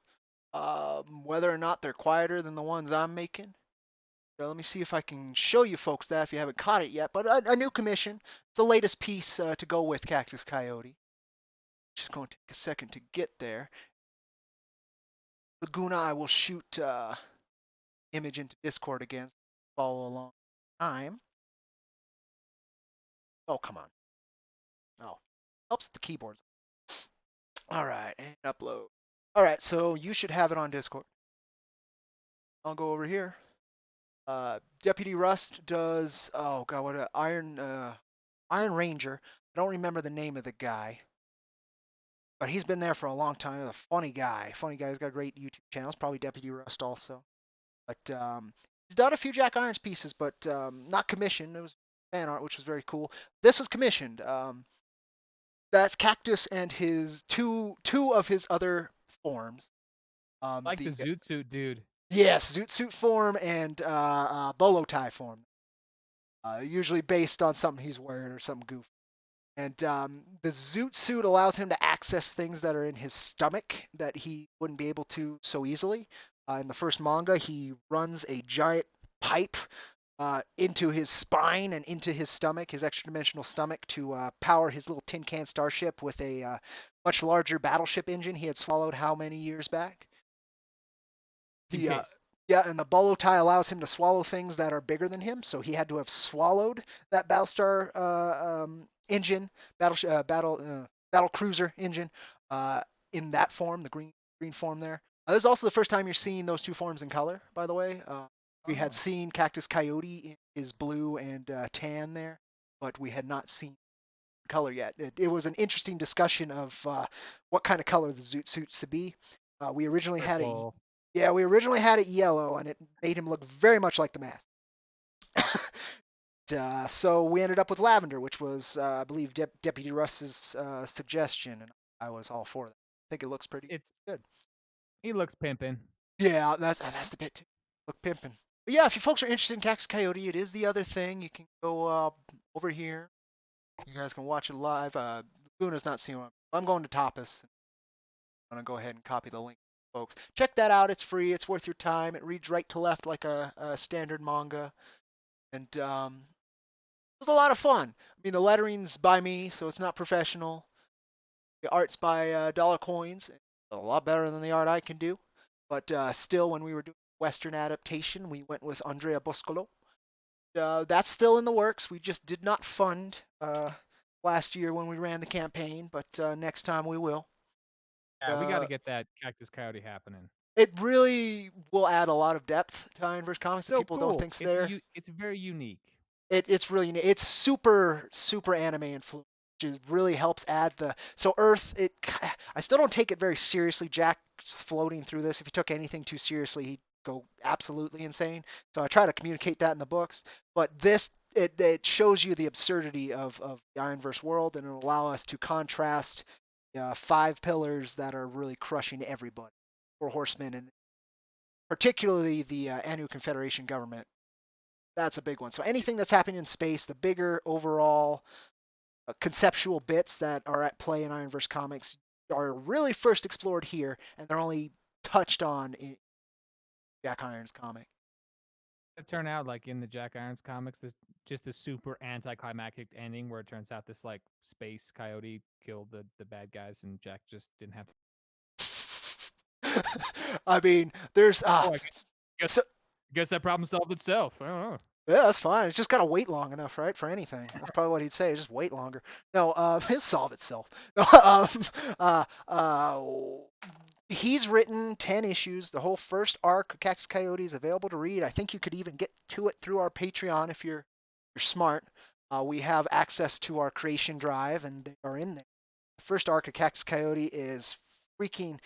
whether or not they're quieter than the ones I'm making. So let me see if I can show you folks that if you haven't caught it yet. But a new commission. It's the latest piece to go with Cactus Coyote. Just going to take a second to get there. Laguna, I will shoot image into Discord again. Follow along. Time. Oh, come on. Oh, helps the keyboards. All right, and upload. All right, so you should have it on Discord. I'll go over here. Deputy Rust does. Oh God, what a Iron Ranger. I don't remember the name of the guy, but he's been there for a long time. He's a funny guy. Funny guy. He's got a great YouTube channel. It's probably Deputy Rust also. But he's done a few Jack Irons pieces, but not commissioned. It was fan art, which was very cool. This was commissioned. That's Cactus and his two of his other forms. Like the zoot suit dude. Yes, zoot suit form and bolo tie form. Usually based on something he's wearing or something goofy. And the zoot suit allows him to access things that are in his stomach that he wouldn't be able to so easily. In the first manga, he runs a giant pipe into his spine and into his stomach, his extra-dimensional stomach, to power his little tin can starship with a much larger battleship engine he had swallowed how many years back? In The case. Yeah, and the bolo tie allows him to swallow things that are bigger than him, so he had to have swallowed that Battlestar engine, battle cruiser engine, in that form, the green form there. This is also the first time you're seeing those two forms in color, by the way. We had Oh. seen Cactus Coyote in his blue and tan there, but we had not seen color yet. It was an interesting discussion of what kind of color the zoot suits to be. We originally had it. Purple. Yeah, we originally had it yellow, and it made him look very much like the mask. So we ended up with lavender, which was, I believe, Deputy Russ's suggestion, and I was all for that. I think it looks pretty It's good. he looks pimping. Yeah, that's the bit too. Look pimping. But yeah, if you folks are interested in Cactus Coyote, it is the other thing. You can go over here. You guys can watch it live. Luna's not seeing it. I'm going to Tapas. I'm gonna go ahead and copy the link, folks. Check that out. It's free. It's worth your time. It reads right to left like a standard manga, and it was a lot of fun. I mean, the lettering's by me, so it's not professional. The art's by Dollar Coins. It's a lot better than the art I can do. But still, when we were doing Western adaptation, we went with Andrea Boscolo. That's still in the works. We just did not fund last year when we ran the campaign, but next time we will. Yeah, we got to get that Cactus Coyote happening. It really will add a lot of depth to IronVerse Comics that So people don't cool. think's there. It's very unique. It's really it's super anime influenced, which really helps add the so Earth. I still don't take it very seriously. Jack's floating through this. If he took anything too seriously, he'd go absolutely insane. So I try to communicate that in the books. But this it shows you the absurdity of the Ironverse world, and it'll allow us to contrast five pillars that are really crushing everybody. Four horsemen, and particularly the Anu Confederation government. That's a big one. So anything that's happening in space, the bigger overall conceptual bits that are at play in IronVerse Comics are really first explored here, and they're only touched on in Jack Irons comic. It turned out like in the Jack Irons comics, just the super anticlimactic ending where it turns out this like space coyote killed the bad guys and Jack just didn't have to. I mean, there's Oh, I guess, so guess that problem solved itself. I don't know. yeah, that's fine. It's just gotta wait long enough, right, for anything. That's probably what he'd say. Just wait longer. No, it'll solve itself. No, uh, uh, he's written 10 issues. The whole first arc of Cactus Coyote is available to read. I think you could even get to it through our Patreon if you're smart. We have access to our creation drive, and they are in there. The first arc of Cactus Coyote is freaking.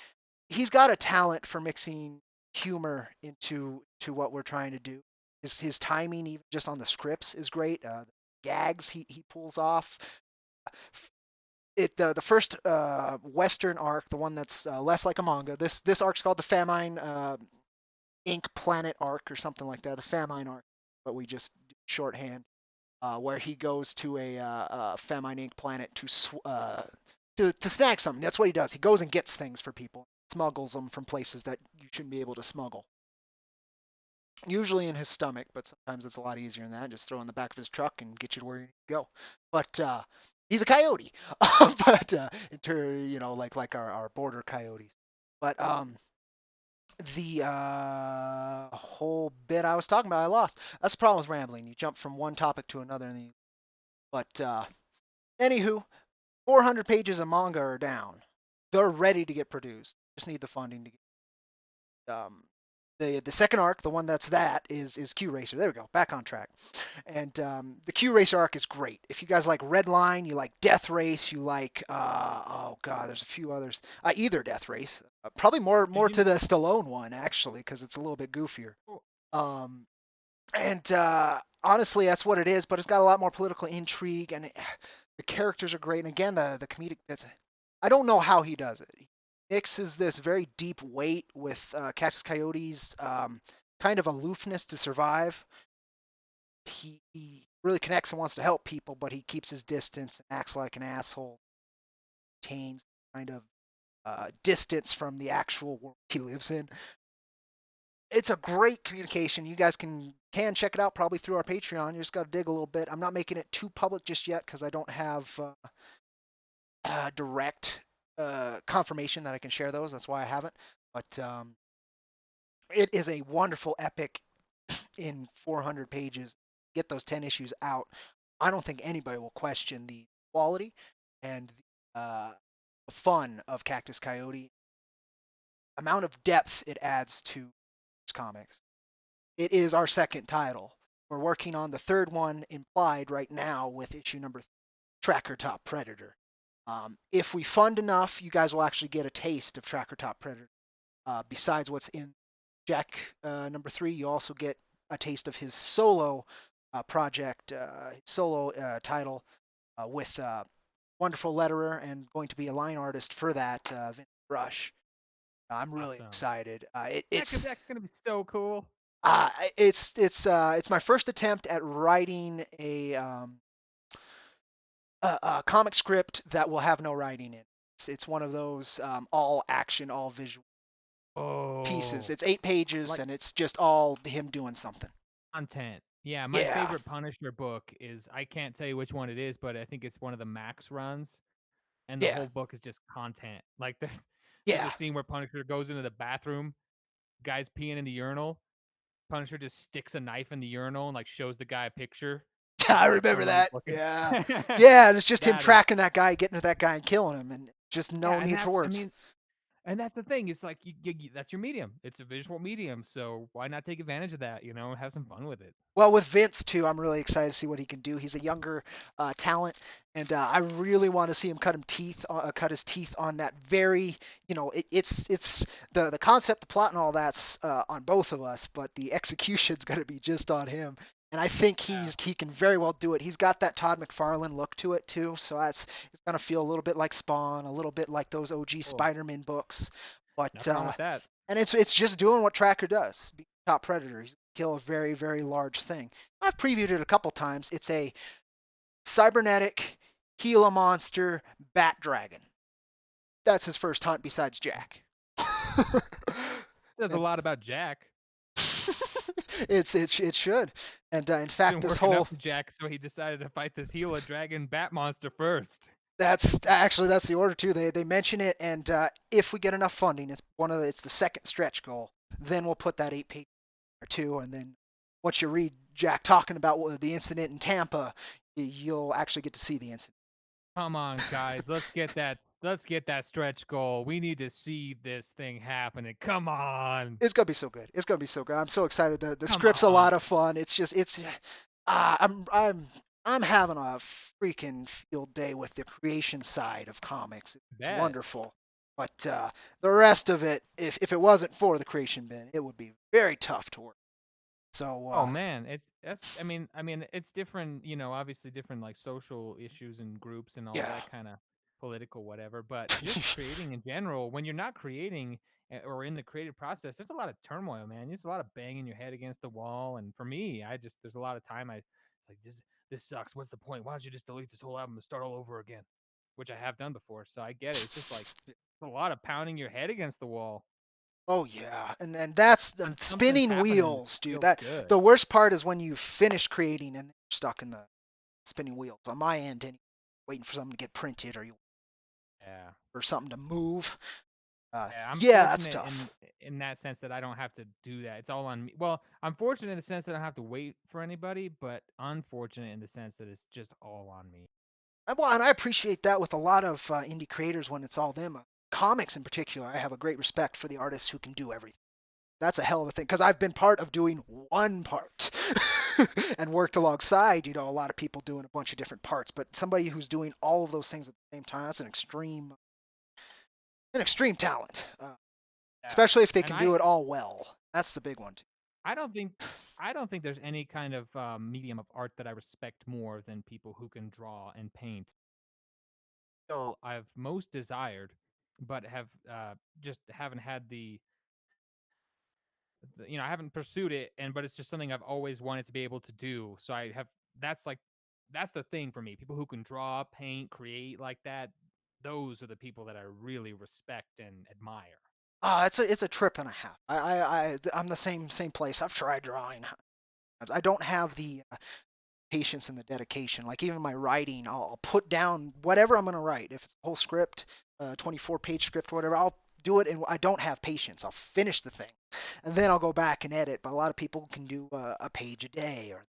He's got a talent for mixing humor into what we're trying to do. His timing, even just on the scripts, is great. The gags he pulls off. The first Western arc, the one that's less like a manga. This arc's called the Famine Ink Planet arc or something like that. The Famine arc, but we just shorthand. Where he goes to a Famine Ink planet to snag something. That's what he does. He goes and gets things for people, smuggles them from places that you shouldn't be able to smuggle. Usually in his stomach, but sometimes it's a lot easier than that. Just throw in the back of his truck and get you to where you need to go. But he's a coyote, but like our border coyotes. But the whole bit I was talking about, I lost. That's the problem with rambling. You jump from one topic to another, but anywho, 400 pages of manga are down. They're ready to get produced. Just need the funding to get. The second arc, the one is Q Racer. There we go, back on track. And the Q Racer arc is great. If you guys like Red Line, you like Death Race, you like oh god, there's a few others. Either Death Race, probably more to the Stallone one actually, because it's a little bit goofier. And honestly, that's what it is. But it's got a lot more political intrigue, and the characters are great. And again, the comedic bits. I don't know how he does it. He mixes this very deep weight with Cactus Coyote's kind of aloofness to survive. He really connects and wants to help people, but he keeps his distance and acts like an asshole. Maintains kind of distance from the actual world he lives in. It's a great communication. You guys can check it out probably through our Patreon. You just got to dig a little bit. I'm not making it too public just yet because I don't have direct confirmation that I can share those. That's why I haven't. But it is a wonderful epic in 400 pages. Get those 10 issues out. I don't think anybody will question the quality and the fun of Cactus Coyote. Amount of depth it adds to comics. It is our second title. We're working on the third one implied right now with issue number 3, Tracker Top Predator. If we fund enough, you guys will actually get a taste of Tracker Top Predator. Besides what's in Jack number 3, you also get a taste of his solo project, solo title with wonderful letterer and going to be a line artist for that, Vince Rush. I'm really excited. It's gonna be so cool. It's my first attempt at writing a comic script that will have no writing in. It's one of those all action, all visual pieces. It's 8 pages and it's just all him doing something. Content. Yeah, my favorite Punisher book is, I can't tell you which one it is, but I think it's one of the Max runs, and the whole book is just content. Like there's a scene where Punisher goes into the bathroom, guy's peeing in the urinal, Punisher just sticks a knife in the urinal and like shows the guy a picture. I remember that. Yeah. Yeah, and it's just him tracking that guy, getting to that guy and killing him, and just no need for words. And that's the thing. It's like that's your medium. It's a visual medium, so why not take advantage of that? Have some fun with it. Well, with Vince too, I'm really excited to see what he can do. He's a younger talent, and I really want to see him cut his teeth on that very. It's the concept, the plot, and all that's on both of us, but the execution's going to be just on him. And I think he can very well do it. He's got that Todd McFarlane look to it too, so it's gonna feel a little bit like Spawn, a little bit like those OG Spider-Man books. But nothing wrong with that. And it's just doing what Tracker does. Top Predator. He's kill a very, very large thing. I've previewed it a couple times. It's a cybernetic Gila monster bat dragon. That's his first hunt besides Jack. Says a lot about Jack. It should. And in fact, Been this working whole up to Jack, so he decided to fight this Gila Dragon Bat monster first. that's the order too. They mention it, and if we get enough funding, it's the second stretch goal. Then we'll put that 8 page or two, and then once you read Jack talking about the incident in Tampa, you'll actually get to see the incident. Come on, guys, let's get that stretch goal. We need to see this thing happening. Come on. It's gonna be so good. It's gonna be so good. I'm so excited. The Come script's a on. lot of fun. I'm having a freaking field day with the creation side of comics. It's Bet. wonderful. But the rest of it, if it wasn't for the creation bin, it would be very tough to work. So Oh man, I mean it's different, obviously different like social issues and groups and all yeah. that kind of political whatever, but just creating in general, when you're not creating or in the creative process, there's a lot of turmoil, man. There's a lot of banging your head against the wall, and for me, there's a lot of time it's like this sucks. What's the point? Why don't you just delete this whole album and start all over again? Which I have done before, so I get it. It's just like a lot of pounding your head against the wall. Oh yeah, and that's the When something's spinning happening, wheels, it dude. feels That good. the worst part is when you finish creating and you're stuck in the spinning wheels. On my end, anyway, waiting for something to get printed Yeah. or something to move. Yeah, I'm That's fortunate tough. in that sense that I don't have to do that. It's all on me. Well, I'm fortunate in the sense that I don't have to wait for anybody, but unfortunate in the sense that it's just all on me. Well, and I appreciate that with a lot of indie creators when it's all them. Comics in particular, I have a great respect for the artists who can do everything. That's a hell of a thing because I've been part of doing one part and worked alongside, a lot of people doing a bunch of different parts. But somebody who's doing all of those things at the same time, that's an extreme talent, Yeah. especially if they And can do it all well. That's the big one too. I don't think there's any kind of medium of art that I respect more than people who can draw and paint. So I've most desired, but have just haven't had I haven't pursued it, but it's just something I've always wanted to be able to do. So that's like that's the thing for me. People who can draw, paint, create like that, those are the people that I really respect and admire. It's a trip and a half. I'm the same place. I've tried drawing. I don't have the patience and the dedication. Like even my writing, I'll put down whatever I'm gonna write. If it's a whole script, 24-page script, or whatever, I'll do it, and I don't have patience. I'll finish the thing, and then I'll go back and edit. But a lot of people can do a page a day, or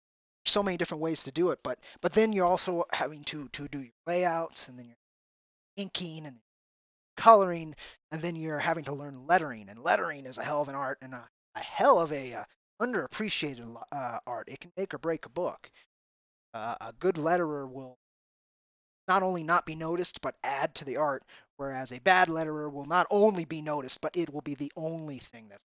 so many different ways to do it. But then you're also having to do your layouts, and then you're inking and coloring, and then you're having to learn lettering. And lettering is a hell of an art and a hell of a underappreciated art. It can make or break a book. A good letterer will not only not be noticed but add to the art, whereas a bad letterer will not only be noticed but it will be the only thing that's.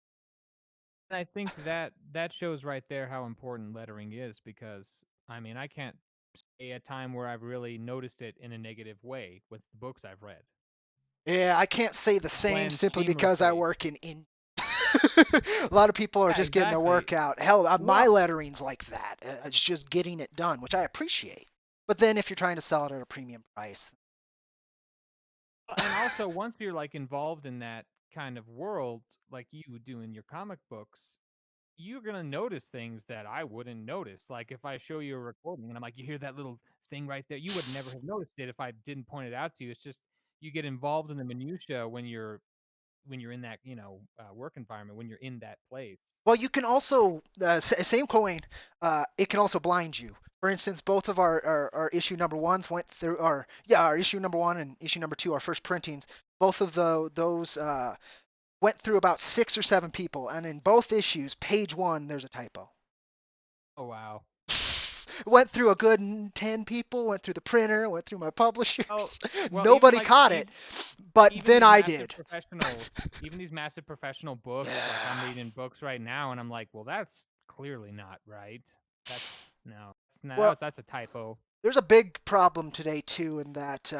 And I think that shows right there how important lettering is, because I mean I can't say a time where I've really noticed it in a negative way with the books I've read. Yeah, I can't say the same Blend simply because I seamlessly. work in. A lot of people are Yeah, just getting their exactly. work out. Hell, my Well, lettering's like that. It's just getting it done, which I appreciate. But then if you're trying to sell it at a premium price, and also once you're like involved in that kind of world, like you do in your comic books, you're gonna notice things that I wouldn't notice. Like if I show you a recording and I'm like, you hear that little thing right there, you would never have noticed it if I didn't point it out to you. It's just you get involved in the minutia when you're in that work environment, when you're in that place. well, you can also same coin. It can also blind you. For instance, both of our issue number ones went through, our issue number one and issue number two, our first printings. Both of those went through about 6 or 7 people, and in both issues, page one, there's a typo. Oh wow. Went through a good 10 people, went through the printer, went through my publishers. Oh, well, Nobody caught it, but even then these I massive did. professionals, even these massive professional books, like I'm Yeah. reading books right now, and I'm like, well, that's clearly not right. Well, That's a typo. there's a big problem today too in that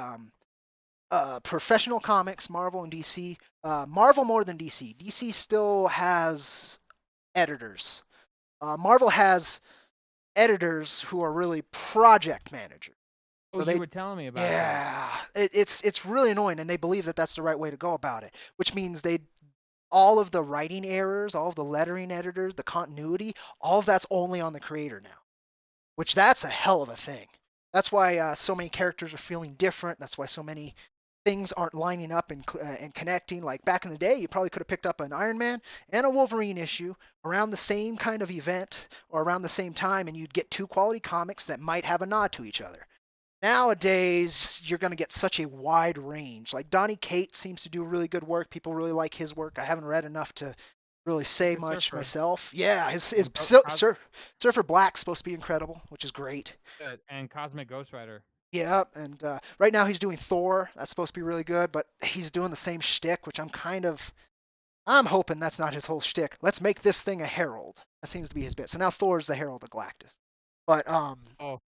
professional comics, Marvel and DC. Marvel more than DC. DC still has editors. Marvel has editors who are really project managers. Oh, So you were telling me about that. yeah, it's really annoying, and they believe that that's the right way to go about it, which means all of the writing errors, all of the lettering editors, the continuity, all of that's only on the creator now, which that's a hell of a thing. That's why so many characters are feeling different. That's why so many things aren't lining up and connecting. Like back in the day, you probably could have picked up an Iron Man and a Wolverine issue around the same kind of event or around the same time, and you'd get two quality comics that might have a nod to each other. Nowadays, you're going to get such a wide range. Like Donny Cates seems to do really good work. People really like his work. I haven't read enough to really say He's a much surfer. myself. Yeah, his And Surfer Black's supposed to be incredible, which is great. and Cosmic Ghost Rider. Yeah, and right now he's doing Thor. That's supposed to be really good, but he's doing the same shtick, which I'm hoping that's not his whole shtick. Let's make this thing a herald. That seems to be his bit. So now Thor's the Herald of Galactus. But Oh,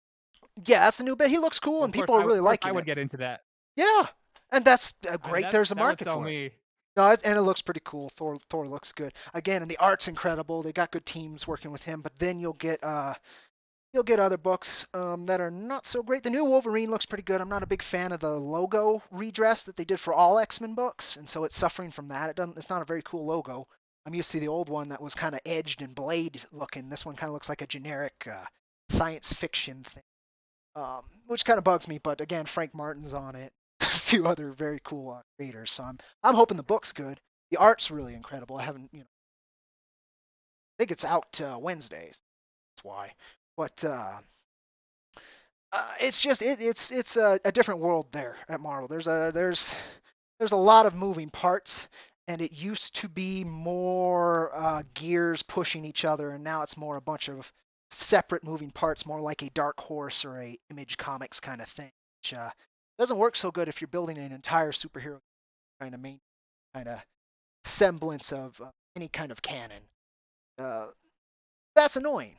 yeah, that's the new bit. He looks cool, well, and people are really liking I would it. get into that. Yeah, and that's I mean, great. There's a that would market sell for it. me. No, and it looks pretty cool. Thor looks good. Again, and the art's incredible. They got good teams working with him. But then you'll get other books that are not so great. The new Wolverine looks pretty good. I'm not a big fan of the logo redress that they did for all X-Men books, and so it's suffering from that. It's not a very cool logo. I'm used to the old one that was kind of edged and blade looking. This one kind of looks like a generic science fiction thing, which kind of bugs me. But again, Frank Martin's on it. A few other very cool creators. So I'm hoping the book's good. The art's really incredible. I haven't, I think it's out Wednesdays. That's why. But it's just it's a different world there at Marvel. There's a lot of moving parts, and it used to be more gears pushing each other, and now it's more a bunch of separate moving parts, more like a Dark Horse or a Image Comics kind of thing, which doesn't work so good if you're building an entire superhero kind of main kind of semblance of any kind of canon. Uh, that's annoying.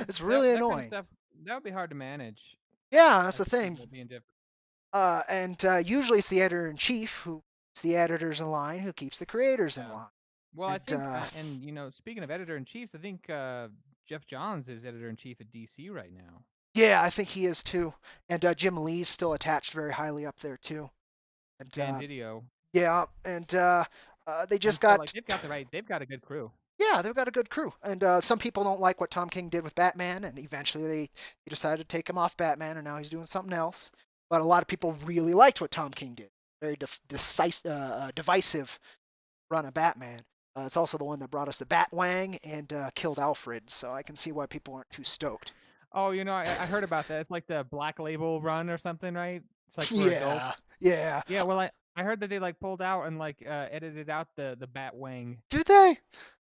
It's really That kind of annoying. stuff, that would be hard to manage. Yeah, that's I the could see thing. that being different. And usually it's the editor in chief who keeps the editors in line, who keeps the creators in Yeah. line. Well, I And think, and speaking of editor in chiefs, I think Jeff Johns is editor in chief at DC right now. yeah, I think he is too. And Jim Lee's still attached very highly up there too. And Dan Didio. yeah, and they just And so, got like, they've got a good crew. yeah, they've got a good crew. And some people don't like what Tom King did with Batman, and eventually they decided to take him off Batman, and now he's doing something else. But a lot of people really liked what Tom King did. Very divisive run of Batman. It's also the one that brought us the Batwang and killed Alfred, so I can see why people aren't too stoked. Oh, I heard about that. It's like the Black Label run or something, right? It's like for Yeah, adults. yeah. Yeah, well, I heard that they like pulled out and like edited out the Batwang. Did they?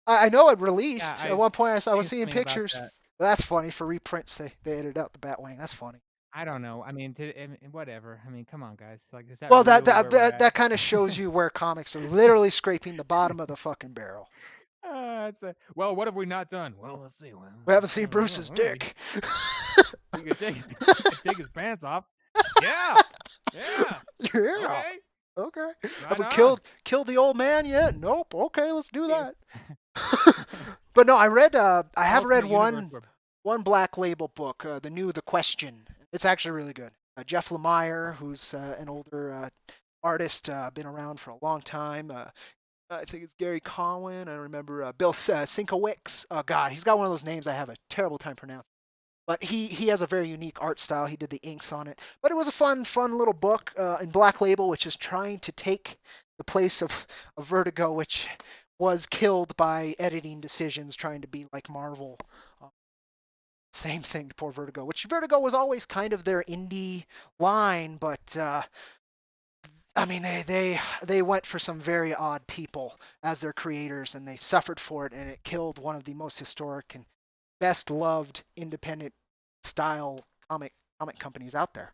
I know it released. Yeah, At one point I was seen seeing something about pictures. that. That's funny. For reprints, they edited out the Batwing. That's funny. I don't know. I mean, whatever. I mean, come on, guys. Like, is that Well, really that where we're at? that kind of shows you where comics are literally scraping the bottom of the fucking barrel. Well, what have we not done? Well, let's see. Well, We haven't seen I don't know. Bruce's Well, dick. We could take his pants off. Yeah. Yeah. Yeah. Okay. Okay. Right Have we on. killed the old man yet? Nope. Okay, let's do that. But no, I have read Ultimate one Universe Black Label book, The Question. It's actually really good. Jeff Lemire, who's an older artist, been around for a long time. I think it's Gary Cowan. I remember Bill Sinkowicz. Oh God, he's got one of those names I have a terrible time pronouncing. But he has a very unique art style. He did the inks on it. But it was a fun little book in Black Label, which is trying to take the place of Vertigo, which was killed by editing decisions, trying to be like Marvel. Same thing to poor Vertigo, which Vertigo was always kind of their indie line, but I mean they went for some very odd people as their creators, and they suffered for it, and it killed one of the most historic and best loved independent style comic companies out there.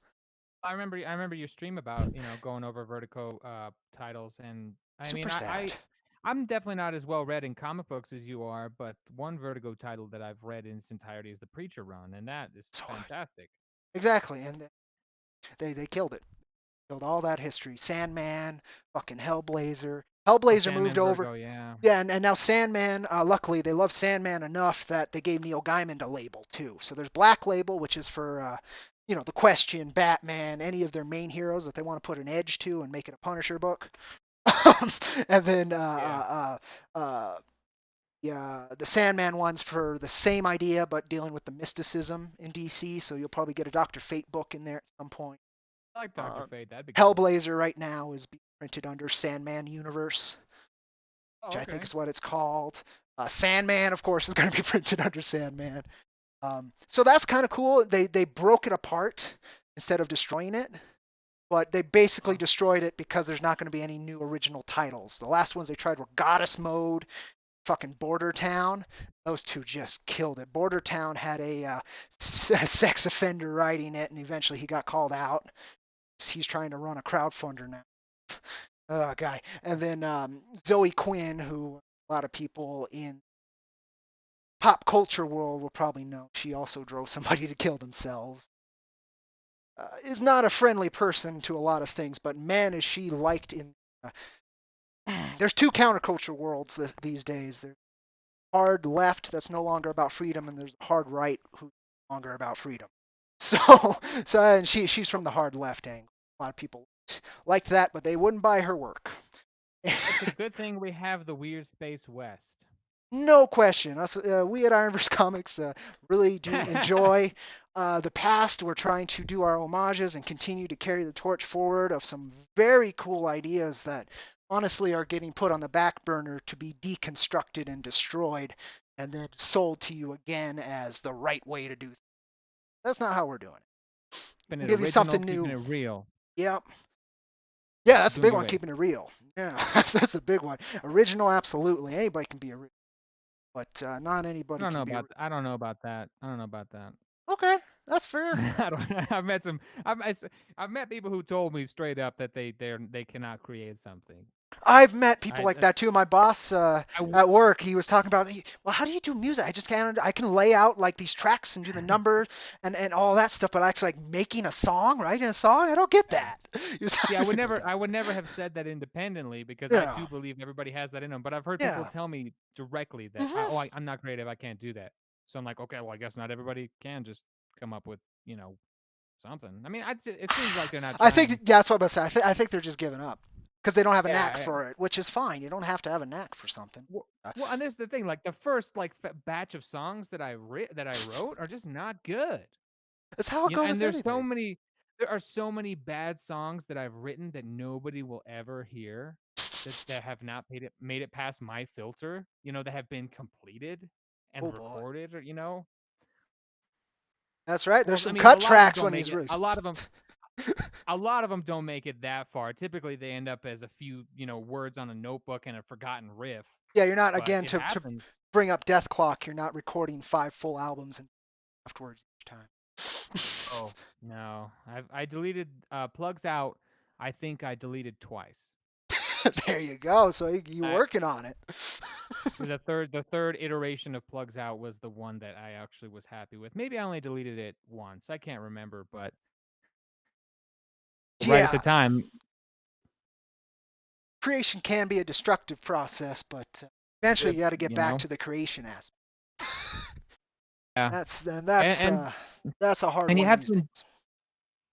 I remember your stream about going over Vertigo titles, and I mean Super sad. I'm definitely not as well read in comic books as you are, but one Vertigo title that I've read in its entirety is the Preacher run, and that is So fantastic. exactly, and they killed it. Killed all that history. Sandman, fucking Hellblazer. Hellblazer moved Sandman's over. Vertigo, yeah. Yeah, and now Sandman, luckily they love Sandman enough that they gave Neil Gaiman a label too. So there's Black Label, which is for The Question, Batman, any of their main heroes that they want to put an edge to and make it a Punisher book. And then Yeah. the Sandman one's for the same idea, but dealing with the mysticism in DC. So you'll probably get a Doctor Fate book in there at some point. I like Doctor Uh, Fate. That'd be cool. Hellblazer right now is being printed under Sandman Universe, Oh, which I think okay. is what it's called. Sandman, of course, is going to be printed under Sandman. So that's kind of cool. They broke it apart instead of destroying it, but they basically Huh. destroyed it because there's not going to be any new original titles. The last ones they tried were Goddess Mode, fucking Border Town. Those two just killed it. Border Town had a sex offender writing it, and eventually he got called out. He's trying to run a crowdfunder now. Oh, guy. And then Zoe Quinn, who a lot of people in pop culture world will probably know. She also drove somebody to kill themselves. Is not a friendly person to a lot of things, but man, is she liked in. There's two counterculture worlds these days. There's hard left that's no longer about freedom, and there's hard right who's no longer about freedom. So, and she's from the hard left angle. A lot of people like that, but they wouldn't buy her work. It's a good thing we have the Weird Space West. No question. Us, we at IronVerse Comics really do enjoy the past. We're trying to do our homages and continue to carry the torch forward of some very cool ideas that honestly are getting put on the back burner to be deconstructed and destroyed and then sold to you again as the right way to do things. That's not how we're doing it. Keeping We'll it give you original, something keeping new. it real. Yep. Yeah, that's the big Doing it one, right. keeping it real. Yeah, that's a big one. Original, absolutely. Anybody can be original, but not anybody can be original. I don't know about that. I don't know about that. Okay, that's fair. I don't. I've met some. I've met people who told me straight up that they cannot create something. I've met people I like that too. My boss I w- at work, he was talking about, well, how do you do music? I just can't. I can lay out like these tracks and do the numbers and all that stuff, but actually like making a song, writing a song, I don't get yeah. that. He was See, talking about that. I would never have said that independently because I Yeah, too believe everybody has that in them. But I've heard people yeah. tell me directly that Hmm. I'm not creative. I can't do that. So I'm like, okay, well, I guess not everybody can just come up with something. I mean, it seems like they're not I think trying. that's what I'm saying. I think they're just giving up because they don't have a knack Yeah. for it, which is fine. You don't have to have a knack for something. Well, Uh, well, and this is the thing. Like the first batch of songs that I wrote are just not good. That's how it goes And with anything. there are so many bad songs that I've written that nobody will ever hear that have not made it past my filter, that have been completed Oh and boy, recorded or that's right. There's well, I some mean, a cut lot of them tracks don't when make he's it. really. A lot of them don't make it that far. Typically they end up as a few, words on a notebook and a forgotten riff, Yeah, you're not but again it to happens. bring up Death Clock. You're not recording 5 full albums and afterwards each time. Oh, no. I deleted Plugs Out. I think I deleted twice. There you go. So you I working on it. The third iteration of Plugs Out was the one that I actually was happy with. Maybe I only deleted it once. I can't remember, but right at the Yeah, time, creation can be a destructive process, but eventually it, you got to get back to the creation aspect. yeah. That's And and, that's a hard and you one have these to days.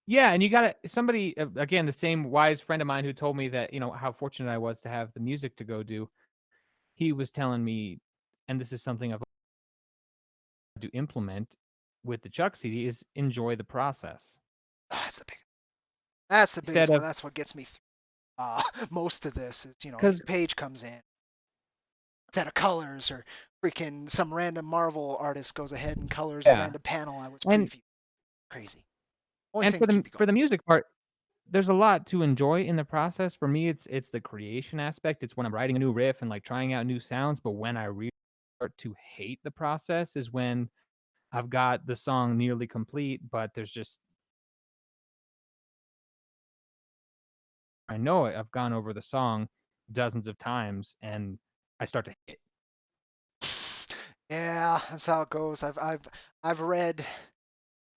yeah, and you got to somebody again the same wise friend of mine who told me that, how fortunate I was to have the music to go do. He was telling me, and this is something I've had to implement with the Chuck CD, is enjoy the process. That's the big. That's the Instead biggest one. of That's what gets me through. Most of this is, a because new page comes in, set of colors, or freaking some random Marvel artist goes ahead and colors a yeah. random panel I was And previewing. Crazy. Only and thing to keep you for going. the music part, there's a lot to enjoy in the process. For me, it's the creation aspect. It's when I'm writing a new riff and like trying out new sounds. But when I really start to hate the process is when I've got the song nearly complete, but there's just I know it. I've gone over the song dozens of times, and I start to hate it. Yeah, that's how it goes. I've read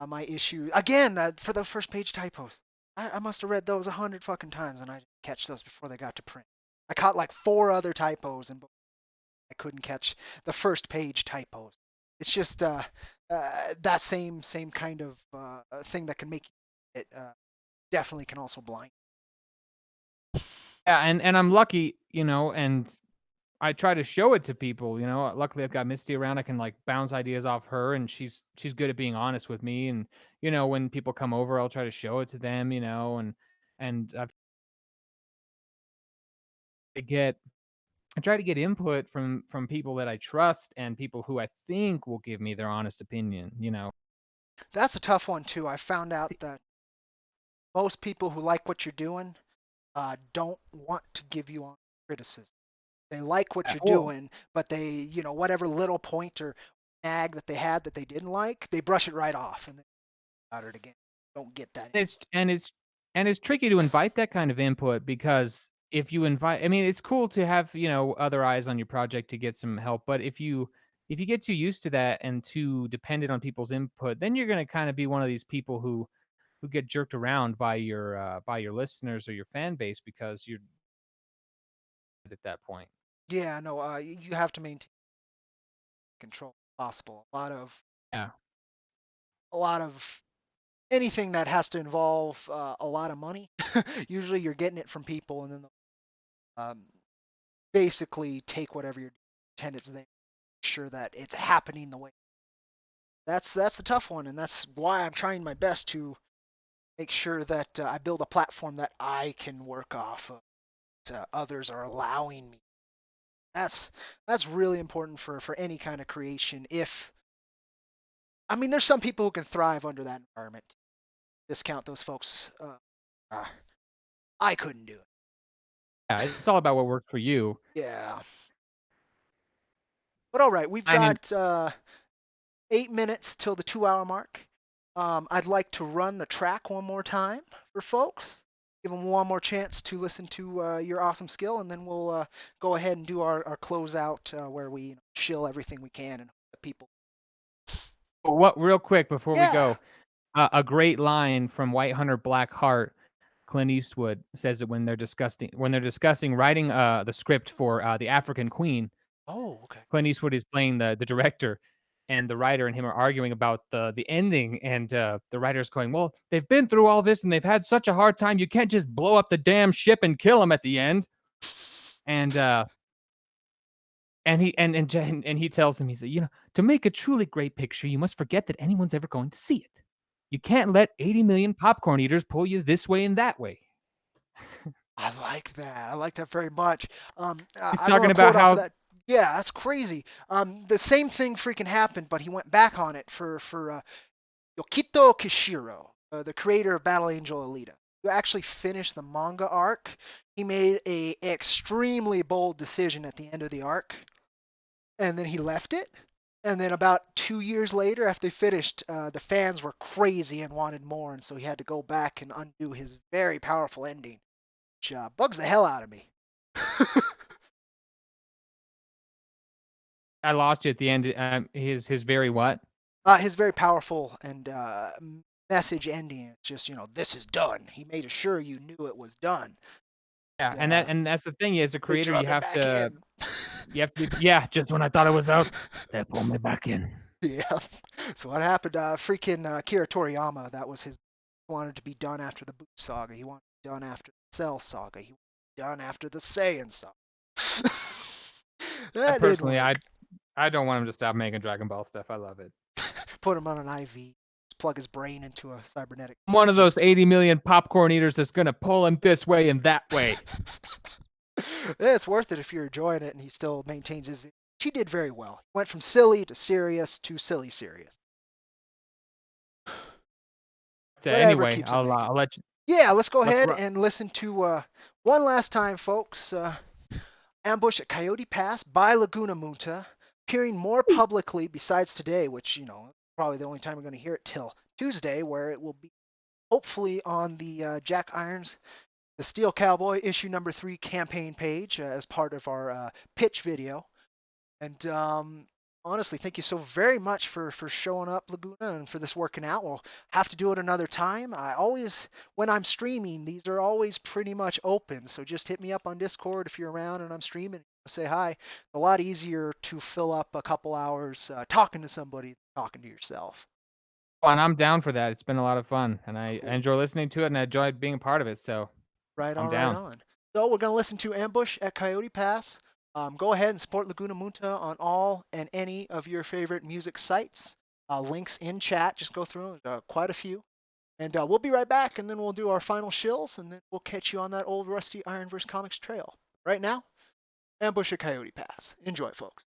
my issue again. That for the first page typos. I must have read those 100 fucking times, and I didn't catch those before they got to print. I caught like 4 other typos, and I couldn't catch the first page typos. It's just that same kind of thing that can make it definitely can also blind. Yeah, and I'm lucky, and I try to show it to people, luckily I've got Misty around. I can like bounce ideas off her, and she's good at being honest with me. And when people come over, I'll try to show it to them, and I get I try to get input from people that I trust and people who I think will give me their honest opinion. That's a tough one too. I found out that most people who like what you're doing don't want to give you honest criticism. They like what you're Well, doing, but whatever little point or nag that they had that they didn't like, they brush it right off and then about it again. Don't get that. it's tricky to invite that kind of input because if you invite, I mean, it's cool to have, other eyes on your project to get some help, but if you get too used to that and too dependent on people's input, then you're going to kind of be one of these people who get jerked around by your listeners or your fan base because you're at that point. Yeah, no, you have to maintain control if possible. Yeah. A lot of anything that has to involve a lot of money, usually you're getting it from people, and then um, basically take whatever you're pretend it's there, sure that it's happening the way. That's the tough one, and that's why I'm trying my best to make sure that I build a platform that I can work off of. Others are allowing me. That's really important for any kind of creation. If I mean, there's some people who can thrive under that environment. Discount those folks. Uh, I couldn't do it. Yeah, it's all about what worked for you. Yeah. But all right, we've I mean, got 8 minutes till the 2 hour mark. I'd like to run the track one more time for folks. Give them one more chance to listen to your awesome skill, and then we'll go ahead and do our closeout where we shill everything we can and the people. what real quick before we Yeah. go, a great line from White Hunter Black Heart. Clint Eastwood says it when they're discussing writing the script for the African Queen. Oh, okay. Clint Eastwood is playing the director, and the writer and him are arguing about the ending, and the writer's going, "Well, they've been through all this and they've had such a hard time. You can't just blow up the damn ship and kill them at the end." And he tells him, he said, to make a truly great picture, you must forget that anyone's ever going to see it. You can't let 80 million popcorn eaters pull you this way and that way. I like that. I like that very much. He's I wrote talking a about quote off of how that. Yeah, that's crazy. The same thing freaking happened, but he went back on it for Yokito Kishiro, the creator of Battle Angel Alita, who actually finished the manga arc. He made a extremely bold decision at the end of the arc, and then he left it. And then about 2 years later, after they finished, the fans were crazy and wanted more, and so he had to go back and undo his very powerful ending, which bugs the hell out of me. I lost you at the end. His very what? His very powerful and message ending. It's just, this is done. He made sure you knew it was done. Yeah, and that's the thing. As a They creator, drug him back in. yeah. Just when I thought it was out, they pulled me back in. Yeah. So what happened? Freaking Akira Toriyama. That was his. Wanted to be done after the Boot saga. He wanted to be done after the Cell saga. He wanted to be done after the Saiyan saga. That didn't Personally, work. I don't want him to stop making Dragon Ball stuff. I love it. Put him on an IV. Plug his brain into a cybernetic. I'm one of those 80 million popcorn eaters that's gonna pull him this way and that way. It's worth it if you're enjoying it, and he still maintains his. He did very well. He went from silly to serious to silly serious. Whatever Anyway, keeps him making. I'll let you. Yeah, let's go Let's ahead ru- and listen to one last time, folks. Ambush at Coyote Pass by Laguna Munta, appearing more publicly besides today, which, probably the only time we're going to hear it till Tuesday, where it will be hopefully on the Jack Irons, the Steel Cowboy issue number 3 campaign page as part of our pitch video. And honestly, thank you so very much for showing up, Laguna, and for this working out. We'll have to do it another time. When I'm streaming, these are always pretty much open. So just hit me up on Discord if you're around and I'm streaming. Say hi. A lot easier to fill up a couple hours talking to somebody than talking to yourself. And I'm down for that. It's been a lot of fun, and I Cool. enjoy listening to it, and I enjoy being a part of it. So Right I'm on, down. right on. So we're going to listen to Ambush at Coyote Pass. Go ahead and support Laguna Munta on all and any of your favorite music sites. Links in chat. Just go through quite a few. And we'll be right back, and then we'll do our final shills, and then we'll catch you on that old rusty IronVerse Comics trail. Right now, Ambush at Coyote Pass. Enjoy, folks.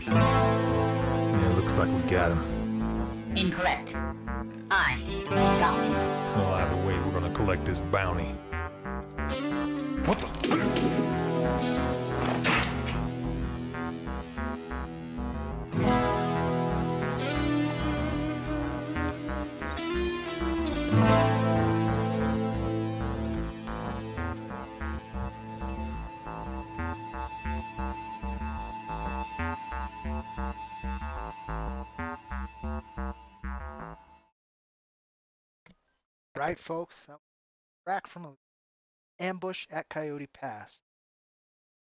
Yeah, looks like we got him. Incorrect. I got him. Well, either way, we're gonna collect this bounty. What the? Right, folks? That was a track from Ambush at Coyote Pass.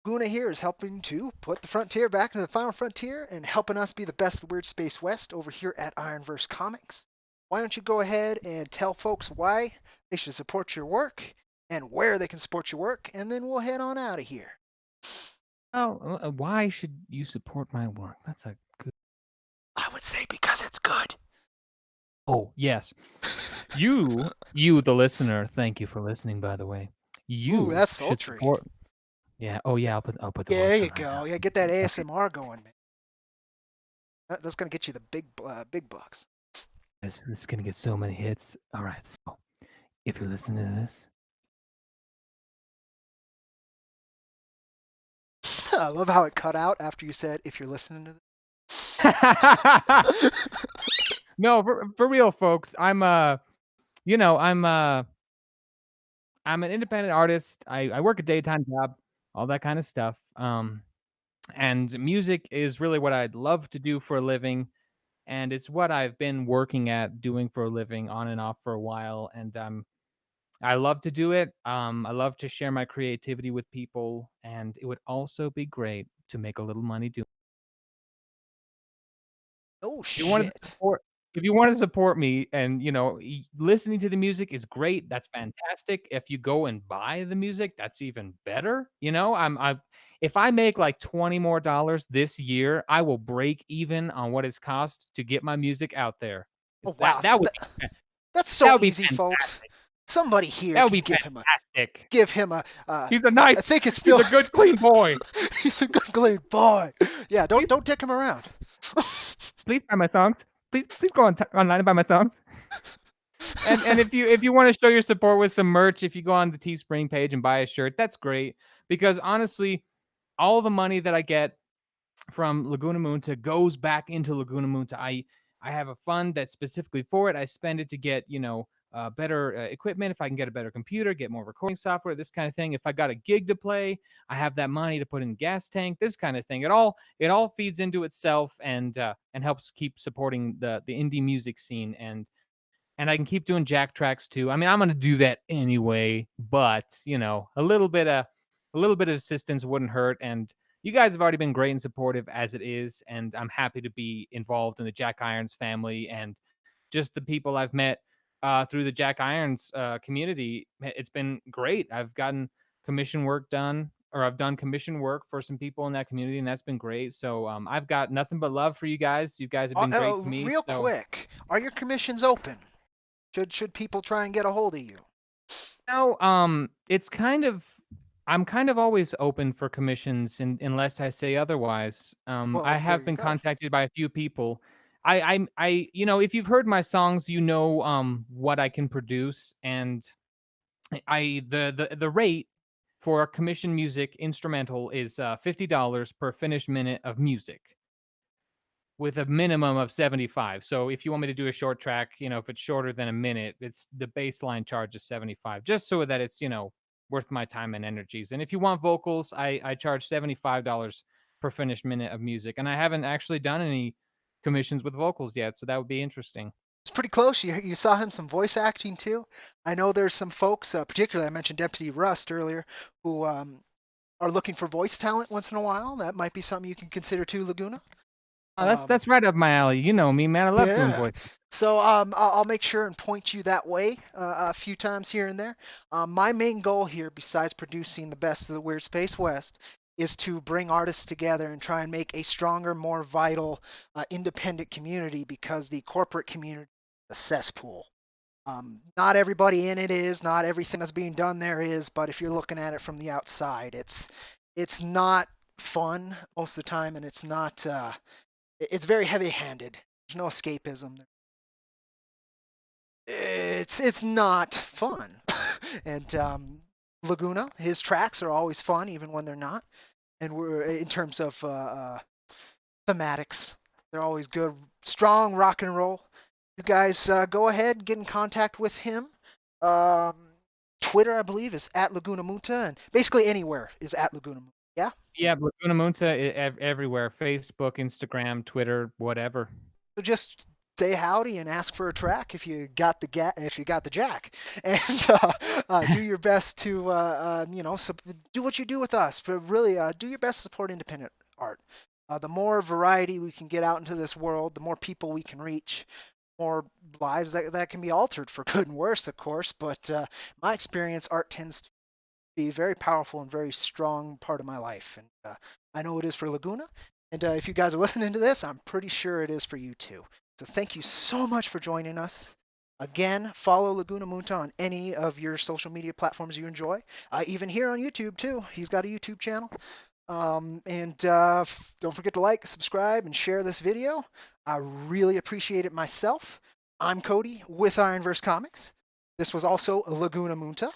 Guna here is helping to put the frontier back into the final frontier and helping us be the best of the Weird Space West over here at IronVerse Comics. Why don't you go ahead and tell folks why they should support your work and where they can support your work, and then we'll head on out of here. Oh, why should you support my work? That's a good. I would say because it's good. Oh, yes. You, the listener, thank you for listening, by the way. You Ooh, that's should sultry. support. Yeah. Oh, yeah. I'll put the Yeah, voice there on you right go. now. Yeah, get that Okay. ASMR going, man. That's gonna get you the big bucks. This is gonna get so many hits. All right. So, if you're listening to this, I love how it cut out after you said if you're listening to this. no, for real, folks. I'm I'm an independent artist. I work a daytime job, all that kind of stuff. And music is really what I'd love to do for a living, and it's what I've been working at doing for a living on and off for a while, and I love to do it. I love to share my creativity with people, and it would also be great to make a little money doing. Oh If you wanted to shit. support if you wanna support me and, listening to the music is great, that's fantastic. If you go and buy the music, that's even better, I if I make, like, 20 more dollars this year, I will break even on what it's cost to get my music out there. Oh It's wow. that would be That's that so would be easy, folks. fantastic. Somebody here That would can be fantastic. give him a He's a I nice think it's he's still a good, clean boy. he's a good lead boy. Yeah, Please don't dick him around. please buy my songs. Please go online and buy my songs. And if you want to show your support with some merch, if you go on the Teespring page and buy a shirt, that's great. Because honestly, all the money that I get from Laguna Munta goes back into Laguna Munta. I have a fund that's specifically for it. I spend it to get better equipment. If I can get a better computer, get more recording software, this kind of thing. If I got a gig to play, I have that money to put in gas tank. This kind of thing. It all feeds into itself and helps keep supporting the indie music scene and I can keep doing jack tracks too. I mean, I'm gonna do that anyway, but a little bit of assistance wouldn't hurt. And you guys have already been great and supportive as it is, and I'm happy to be involved in the Jack Irons family and just the people I've met through the Jack Irons community. It's been great. I've gotten commission work done, or I've done commission work for some people in that community, and that's been great. So I've got nothing but love for you guys. You guys have been great to me. Real So quick, are your commissions open? Should people try and get a hold of you? no, it's I'm kind of always open for commissions unless I say otherwise. I Well, there have you been go. contacted by a few people. If you've heard my songs, what I can produce, and the rate for commission music instrumental is $50 per finished minute of music, with a minimum of 75. So if you want me to do a short track, if it's shorter than a minute, it's the baseline charge is 75, just so that it's, worth my time and energies. And if you want vocals, I charge $75 per finished minute of music. And I haven't actually done any commissions with vocals yet, so that would be interesting. It's pretty close. You saw him some voice acting too. I know there's some folks, particularly I mentioned Deputy Rust earlier, who are looking for voice talent once in a while. That might be something you can consider too, Laguna. Oh, that's right up my alley. You know me, man. I love doing Yeah. voice. So I'll make sure and point you that way a few times here and there. My main goal here, besides producing the best of the Weird Space West, is to bring artists together and try and make a stronger, more vital, independent community because the corporate community is a cesspool. Not everybody in it is, not everything that's being done there is, but if you're looking at it from the outside, it's not fun most of the time, and it's not. It's very heavy-handed. There's no escapism. It's not fun. And Laguna, his tracks are always fun, even when they're not. And we're in terms of thematics, they're always good, strong rock and roll. You guys go ahead, get in contact with him. Um, Twitter, I believe, is at Laguna Munta, and basically anywhere is at Laguna Munta. Yeah. Yeah, Laguna Munta everywhere: Facebook, Instagram, Twitter, whatever. So just say howdy and ask for a track if you got if you got the jack, and do your best to do what you do with us, but really do your best to support independent art. The more variety we can get out into this world, the more people we can reach, more lives that can be altered for good and worse, of course. But my experience, art tends to be a very powerful and very strong part of my life, and I know it is for Laguna. And if you guys are listening to this, I'm pretty sure it is for you too. So thank you so much for joining us. Again, follow Laguna Munta on any of your social media platforms you enjoy. Even here on YouTube too. He's got a YouTube channel. And don't forget to like, subscribe, and share this video. I really appreciate it myself. I'm Cody with IronVerse Comics. This was also Laguna Munta.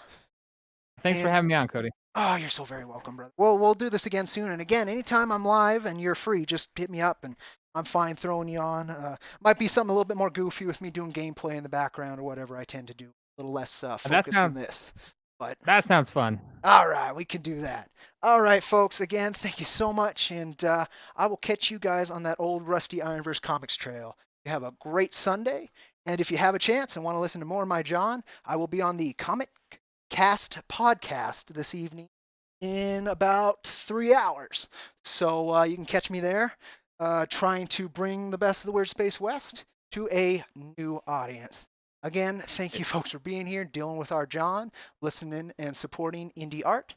Thanks for And having me on, Cody. oh, you're so very welcome, brother. Well, we'll do this again soon. And again, anytime I'm live and you're free, just hit me up and I'm fine throwing you on. Might be something a little bit more goofy with me doing gameplay in the background or whatever I tend to do. A little less That focused than sounds this. But That sounds fun. all right, we can do that. All right, folks. Again, thank you so much, and I will catch you guys on that old rusty IronVerse Comics trail. You have a great Sunday, and if you have a chance and want to listen to more of my John, I will be on the Comic Cast podcast this evening in about 3 hours. So you can catch me there, trying to bring the best of the Weird Space West to a new audience. Again, thank you folks for being here, dealing with our John, listening and supporting indie art.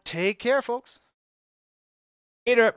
Take care, folks. Later.